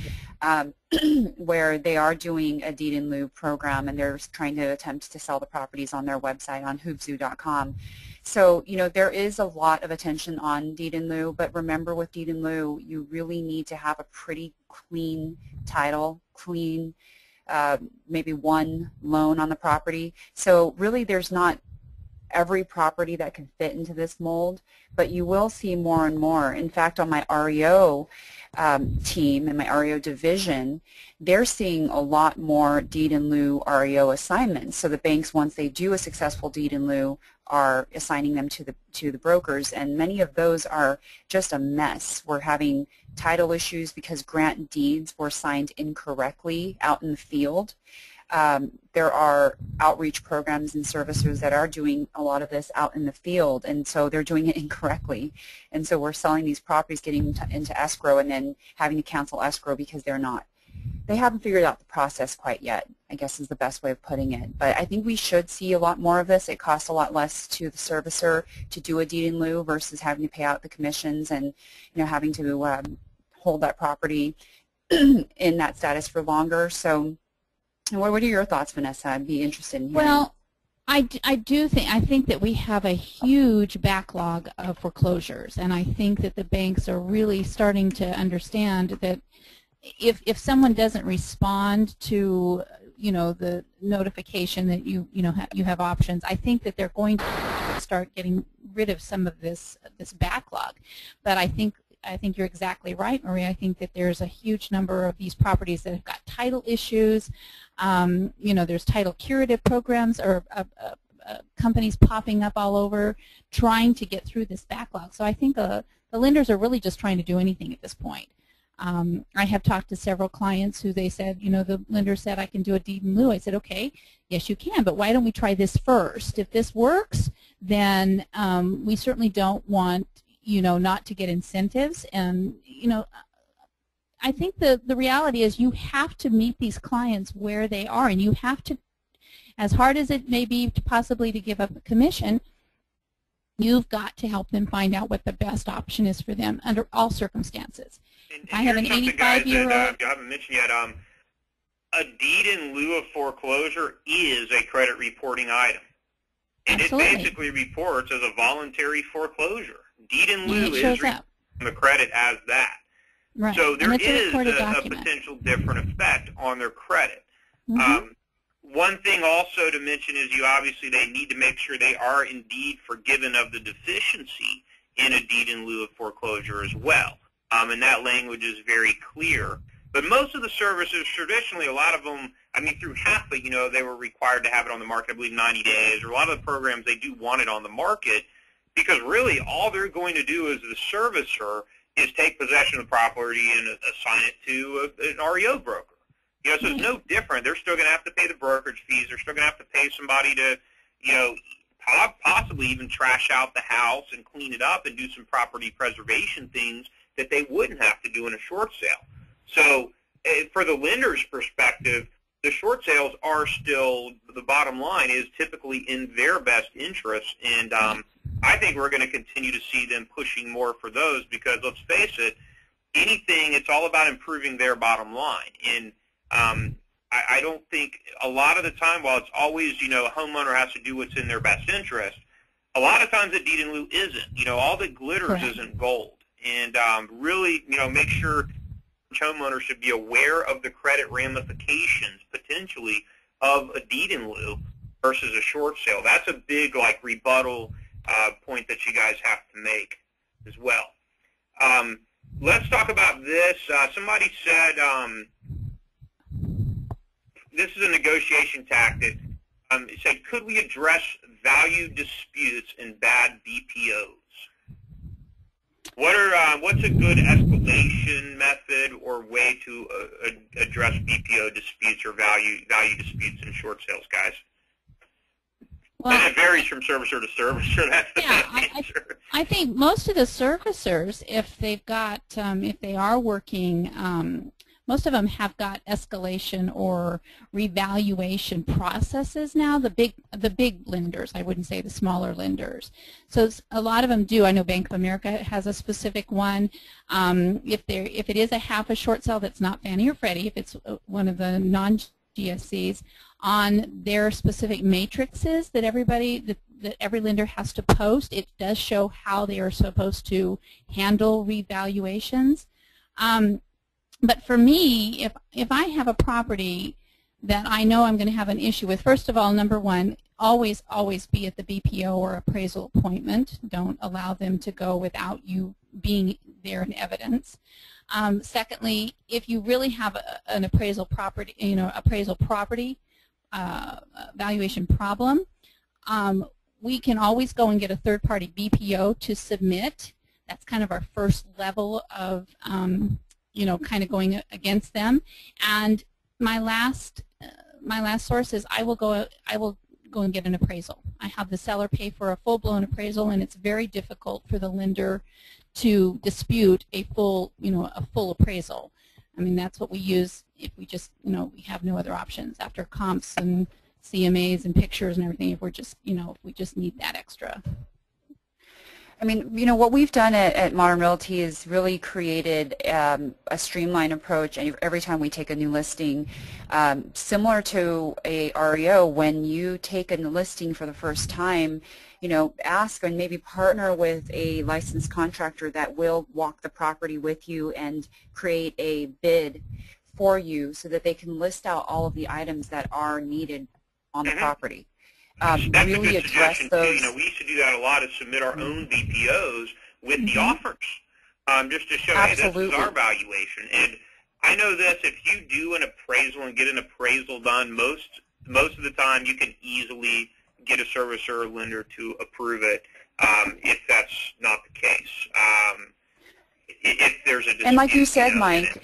S3: where they are doing a deed in lieu program, and they're trying to attempt to sell the properties on their website on hoobzoo.com. So, you know, there is a lot of attention on deed in lieu, but remember with deed in lieu, you really need to have a pretty clean title, clean maybe one loan on the property. So really there's not every property that can fit into this mold, but you will see more and more. In fact, on my REO team and my REO division, they're seeing a lot more deed in lieu REO assignments. So the banks, once they do a successful deed in lieu, are assigning them to the brokers, and many of those are just a mess. We're having title issues because grant deeds were signed incorrectly out in the field. There are outreach programs and servicers that are doing a lot of this out in the field, and so they're doing it incorrectly. And so we're selling these properties, getting into escrow, and then having to cancel escrow because they haven't figured out the process quite yet, I guess is the best way of putting it. But I think we should see a lot more of this. It costs a lot less to the servicer to do a deed in lieu versus having to pay out the commissions and, you know, having to hold that property in that status for longer. So what are your thoughts, Vanessa? I'd be interested in hearing.
S2: Well, I think that we have a huge backlog of foreclosures, and I think that the banks are really starting to understand that if someone doesn't respond to, you know, the notification that you have options, I think that they're going to start getting rid of some of this backlog. But I think you're exactly right, Marie. I think that there's a huge number of these properties that have got title issues. You know, there's title curative programs or companies popping up all over trying to get through this backlog. So I think the lenders are really just trying to do anything at this point. I have talked to several clients who they said, you know, the lender said I can do a deed in lieu. I said, okay, yes you can, but why don't we try this first? If this works, then we certainly don't want, you know, not to get incentives. And, you know, I think the reality is you have to meet these clients where they are, and you have to, as hard as it may be possibly to give up a commission, you've got to help them find out what the best option is for them under all circumstances.
S1: And
S2: I have an 85-year-old.
S1: You haven't mentioned yet. A deed in lieu of foreclosure is a credit reporting item. And
S2: Absolutely.
S1: It basically reports as a voluntary foreclosure. Deed in lieu is
S2: shows
S1: the credit as that.
S2: Right.
S1: So there is a
S2: document.
S1: potential different effect on their credit.
S2: Mm-hmm.
S1: One thing also to mention is they need to make sure they are indeed forgiven of the deficiency in a deed in lieu of foreclosure as well. And that language is very clear. But most of the services, traditionally, a lot of them, I mean, through Hafa, you know, they were required to have it on the market, I believe, 90 days. Or a lot of the programs, they do want it on the market because really all they're going to do as the servicer is take possession of the property and assign it to an REO broker. You know, so it's no different. They're still going to have to pay the brokerage fees. They're still going to have to pay somebody to, you know, possibly even trash out the house and clean it up and do some property preservation things that they wouldn't have to do in a short sale. So for the lender's perspective, the short sales are still, the bottom line is typically in their best interest. And I think we're going to continue to see them pushing more for those because, let's face it, anything, it's all about improving their bottom line. And I don't think a lot of the time, while it's always, you know, a homeowner has to do what's in their best interest, a lot of times a deed in lieu isn't. You know, all that glitters isn't gold. And really, you know, make sure homeowners should be aware of the credit ramifications, potentially, of a deed in lieu versus a short sale. That's a big, like, rebuttal point that you guys have to make as well. Let's talk about this. Somebody said this is a negotiation tactic. It said, could we address value disputes in bad BPOs? What's a good escalation method or way to address BPO disputes or value disputes in short sales, guys?
S2: Well,
S1: and it varies from servicer to servicer. That's the answer.
S2: I think most of the servicers, if they've got, if they are working, most of them have got escalation or revaluation processes now. The big lenders, I wouldn't say the smaller lenders. So a lot of them do. I know Bank of America has a specific one. If it is a Hafa short sale that's not Fannie or Freddie, if it's one of the non-GSEs, on their specific matrices that that every lender has to post, it does show how they are supposed to handle revaluations. But for me, if I have a property that I know I'm going to have an issue with, first of all, number one, always be at the BPO or appraisal appointment. Don't allow them to go without you being there in evidence. Secondly, if you really have an appraisal property, valuation problem, we can always go and get a third-party BPO to submit. That's kind of our first level of kind of going against them. And my last source is I will go and get an appraisal. I have the seller pay for a full-blown appraisal, and it's very difficult for the lender to dispute a full appraisal. I mean, that's what we use if we just, we have no other options after comps and CMAs and pictures and everything. If we're just, if we just need that extra.
S3: I mean, what we've done at Modern Realty is really created a streamlined approach. And every time we take a new listing, similar to a REO, when you take a listing for the first time, ask and maybe partner with a licensed contractor that will walk the property with you and create a bid for you so that they can list out all of the items that are needed on the property.
S1: That's
S3: really
S1: a good
S3: address
S1: suggestion
S3: those.
S1: Too. We used to do that a lot, is submit our own BPOs with the offers, just to show,
S3: Absolutely.
S1: hey, this is our valuation. And I know this: if you do an appraisal and get an appraisal done, most of the time you can easily get a servicer or lender to approve it. If that's not the case, if there's a dispute,
S3: and like you said, Mike,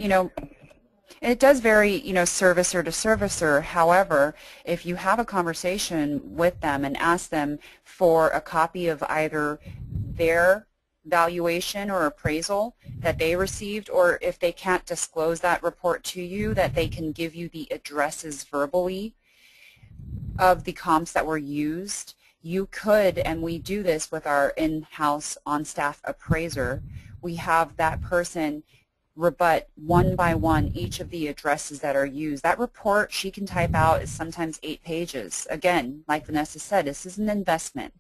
S3: it does vary, servicer to servicer. However, if you have a conversation with them and ask them for a copy of either their valuation or appraisal that they received, or if they can't disclose that report to you, that they can give you the addresses verbally of the comps that were used, you could, and we do this with our in-house on-staff appraiser, we have that person rebut one by one each of the addresses that are used. That report she can type out is sometimes 8 pages. Again, like Vanessa said, this is an investment.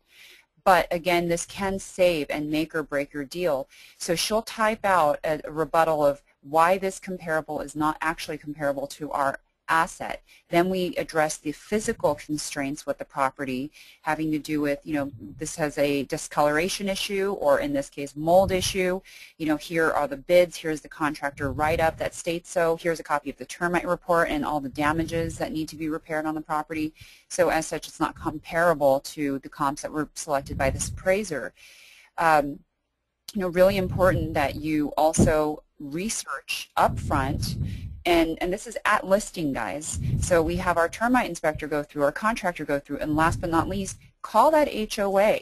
S3: But again, this can save and make or break your deal. So she'll type out a rebuttal of why this comparable is not actually comparable to our asset. Then we address the physical constraints with the property having to do with, this has a discoloration issue, or in this case, mold issue. Here are the bids. Here's the contractor write-up that states so. Here's a copy of the termite report and all the damages that need to be repaired on the property. So as such, it's not comparable to the comps that were selected by this appraiser. Really important that you also research upfront. And this is at listing, guys. So we have our termite inspector go through, our contractor go through, and last but not least, call that HOA.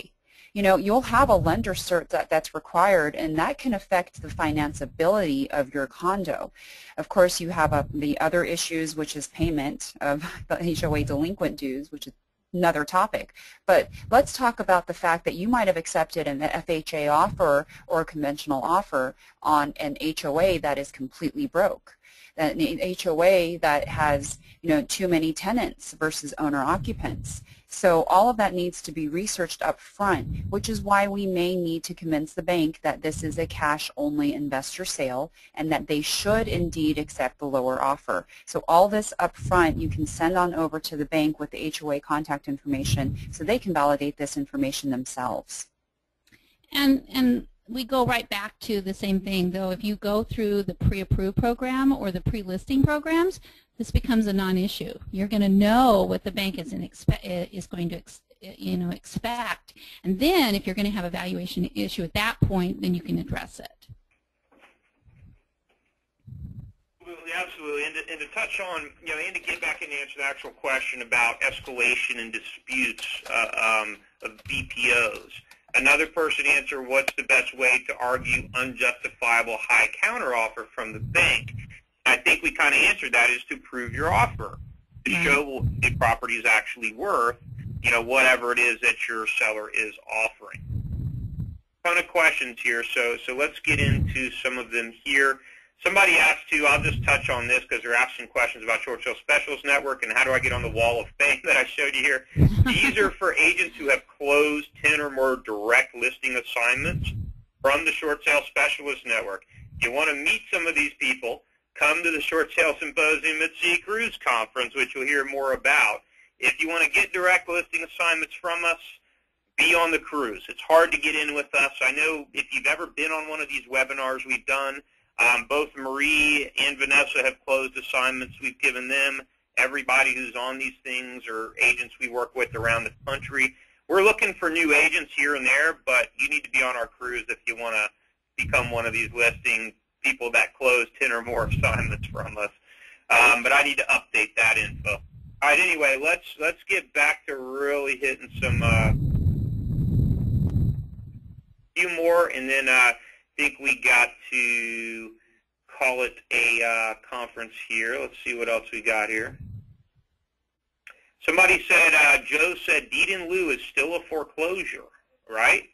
S3: You'll have a lender cert that's required, and that can affect the financeability of your condo. Of course, you have the other issues, which is payment of the HOA delinquent dues, which is another topic. But let's talk about the fact that you might have accepted an FHA offer or a conventional offer on an HOA that is completely broke. An HOA that has, too many tenants versus owner-occupants. So all of that needs to be researched up front, which is why we may need to convince the bank that this is a cash-only investor sale and that they should indeed accept the lower offer. So all this up front you can send on over to the bank with the HOA contact information so they can validate this information themselves.
S2: And we go right back to the same thing, though. If you go through the pre-approved program or the pre-listing programs, this becomes a non-issue. You're going to know what the bank is going to expect, and then if you're going to have a valuation issue at that point, then you can address it.
S1: Absolutely, and to touch on, and to get back and answer the actual question about escalation and disputes of BPOs. Another person answered, what's the best way to argue unjustifiable high counteroffer from the bank? I think we kind of answered that, is to prove your offer, to show what the property is actually worth, whatever it is that your seller is offering. Ton of questions here, so let's get into some of them here. Somebody asked too, I'll just touch on this because they're asking questions about Short Sale Specialist Network and how do I get on the wall of fame that I showed you here. These are for agents who have closed 10 or more direct listing assignments from the Short Sale Specialist Network. If you want to meet some of these people, come to the Short Sale Symposium at C. Cruise Conference, which you'll hear more about. If you want to get direct listing assignments from us, be on the cruise. It's hard to get in with us. I know if you've ever been on one of these webinars we've done, both Marie and Vanessa have closed assignments we've given them. Everybody who's on these things or agents we work with around the country. We're looking for new agents here and there, but you need to be on our cruise if you want to become one of these listing people that close 10 or more assignments from us. But I need to update that info. All right, anyway, let's get back to really hitting some few more, and then I think we got to call it a conference here. Let's see what else we got here. Somebody said, Joe said deed in lieu is still a foreclosure, right?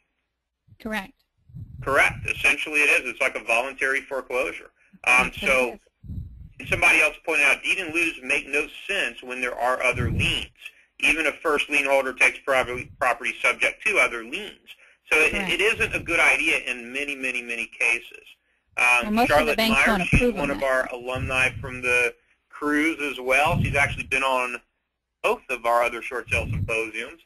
S1: Correct. Correct. Essentially it is. It's like a voluntary foreclosure. So somebody else pointed out deed in lieus make no sense when there are other liens. Even a first lien holder takes property subject to other liens. So it isn't a good idea in many, many, many cases. Charlotte Meyer, she's one of our alumni from the cruise as well. She's actually been on both of our other short sale symposiums.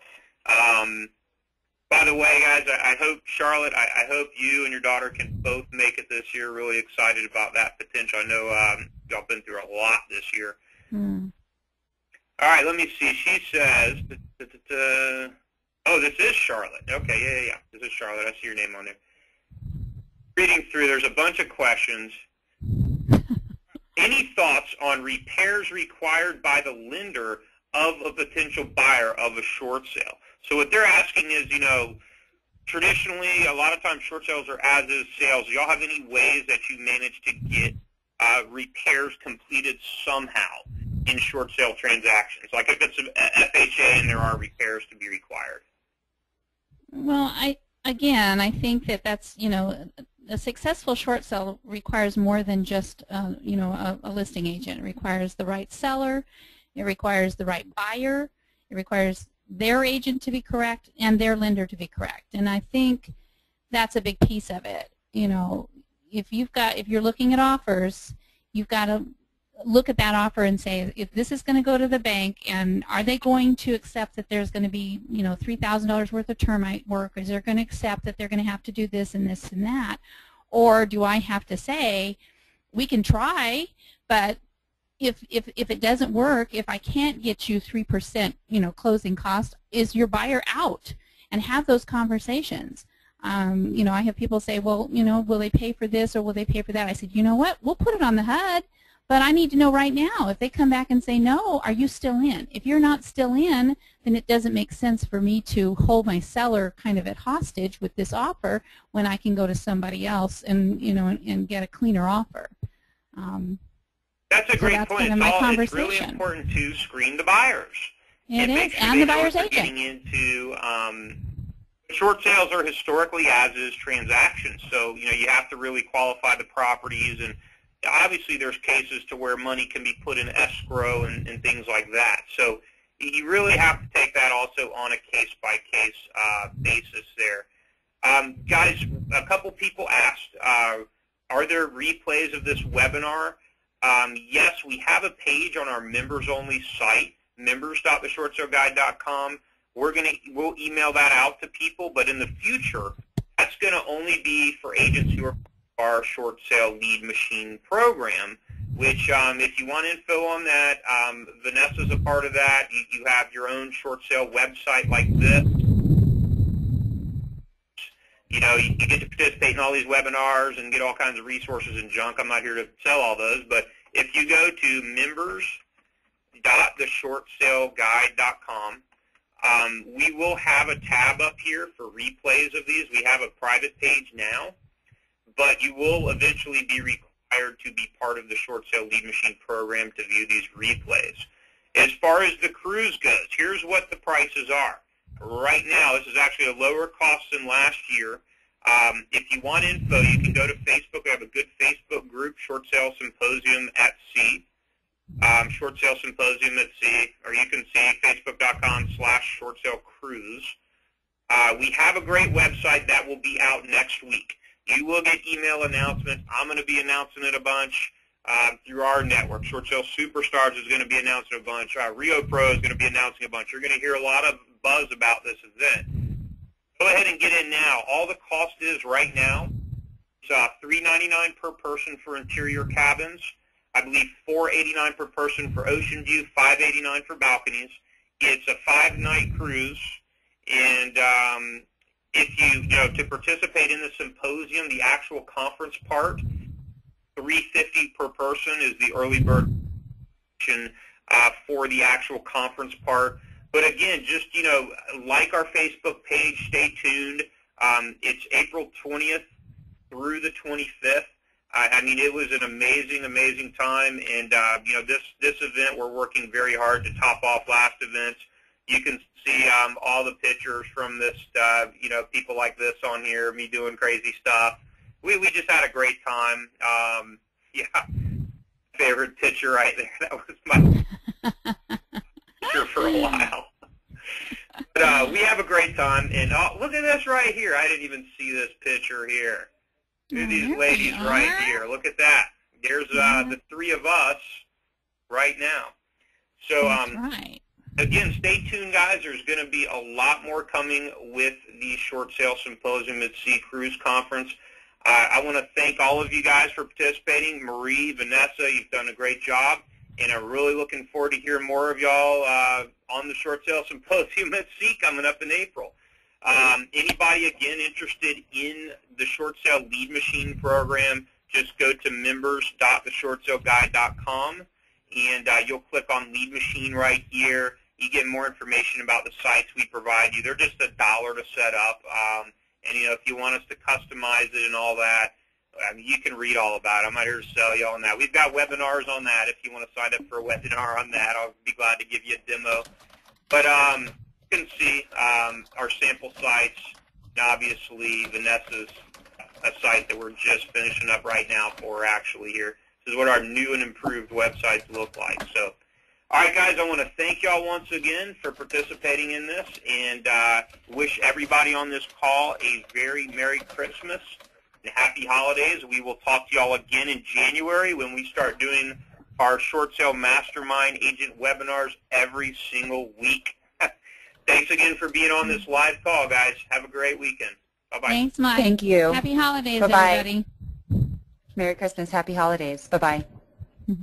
S1: By the way, guys, I hope, Charlotte, I hope you and your daughter can both make it this year. Really excited about that potential. I know y'all been through a lot this year. All right, let me see. She says, oh, this is Charlotte. Okay, yeah. This is Charlotte. I see your name on there. Reading through, there's a bunch of questions. Any thoughts on repairs required by the lender of a potential buyer of a short sale? So what they're asking is, traditionally, a lot of times short sales are as-is sales. Do y'all have any ways that you manage to get repairs completed somehow in short sale transactions? Like if it's an FHA and there are repairs to be required.
S2: Well, I think that's, a successful short sale requires more than just, a listing agent. It requires the right seller. It requires the right buyer. It requires their agent to be correct and their lender to be correct. And I think that's a big piece of it. If you're looking at offers, you've got to look at that offer and say, if this is going to go to the bank, and are they going to accept that there's going to be, $3,000 worth of termite work? Is they going to accept that they're going to have to do this and this and that? Or do I have to say, we can try, but if it doesn't work, if I can't get you 3%, closing cost, is your buyer out? And have those conversations. I have people say, well, will they pay for this or will they pay for that? I said, you know what? We'll put it on the HUD, but I need to know right now. If they come back and say no, are you still in? If you're not still in, then it doesn't make sense for me to hold my seller kind of at hostage with this offer when I can go to somebody else and and get a cleaner offer.
S1: That's a great point. It's really important to screen the buyers.
S2: It is, and the buyer's agent.
S1: Getting into short sales are historically as-is transactions, so you have to really qualify the properties, and obviously there's cases to where money can be put in escrow and things like that. So you really have to take that also on a case-by-case basis there. Guys, a couple people asked, are there replays of this webinar? Yes, we have a page on our members-only site, members.theshortsaleguide.com. We'll email that out to people, but in the future, That's going to only be for agents who are our short sale lead machine program, which if you want info on that, Vanessa's a part of that. You have your own short sale website like this. You know, you get to participate in all these webinars and get all kinds of resources and junk. I'm not here to sell all those, but if you go to members.theshortsaleguide.com, we will have a tab up here for replays of these. We have a private page now, but you will eventually be required to be part of the short sale lead machine program to view these replays. As far as the cruise goes, here's what the prices are. Right now, this is actually a lower cost than last year. If you want info, you can go to Facebook. We have a good Facebook group, Short Sale Symposium at Sea. Short Sale Symposium at Sea, or you can see facebook.com/shortsalecruise. We have a great website that will be out next week. You will get email announcements. I'm going to be announcing it a bunch through our network. Short Sale Superstars is going to be announcing a bunch. Rio Pro is going to be announcing a bunch. You're going to hear a lot of buzz about this event. Go ahead and get in now. All the cost is right now, it's $399 per person for interior cabins. I believe $489 per person for ocean view, $589 for balconies. It's a 5-night cruise, and if you to participate in the symposium, the actual conference part, $350 per person is the early bird for the actual conference part. But again, just like our Facebook page, stay tuned. It's April 20th through the 25th. I mean, it was an amazing, amazing time, and this event we're working very hard to top off last events. You can see all the pictures from this, people like this on here, me doing crazy stuff. We just had a great time. Yeah, favorite picture right there. That was my picture for a while. But we have a great time, and look at this right here. I didn't even see this picture here. Look at these ladies right here. Look at that. There's the three of us right now. So again, stay tuned, guys. There's going to be a lot more coming with the Short Sale Symposium at Sea Cruise Conference. I want to thank all of you guys for participating. Marie, Vanessa, you've done a great job, and I'm really looking forward to hearing more of y'all on the Short Sale Symposium at Sea coming up in April. Anybody, again, interested in the Short Sale Lead Machine program, just go to members.theshortsaleguide.com, and you'll click on Lead Machine right here. You get more information about the sites we provide you. They're just $1 to set up, and if you want us to customize it and all that, I mean, you can read all about it. I'm not here to sell you on that. We've got webinars on that. If you want to sign up for a webinar on that, I'll be glad to give you a demo. But you can see our sample sites. Obviously, Vanessa's a site that we're just finishing up right now for actually here. This is what our new and improved websites look like. So, all right, guys, I want to thank y'all once again for participating in this, and wish everybody on this call a very Merry Christmas and Happy Holidays. We will talk to y'all again in January when we start doing our Short Sale Mastermind agent webinars every single week. Thanks again for being on this live call, guys. Have a great weekend. Bye-bye.
S2: Thanks, Mike.
S3: Thank you.
S2: Happy holidays,
S3: Bye-bye.
S2: everybody.
S3: Merry Christmas. Happy holidays. Bye-bye.
S2: Bye.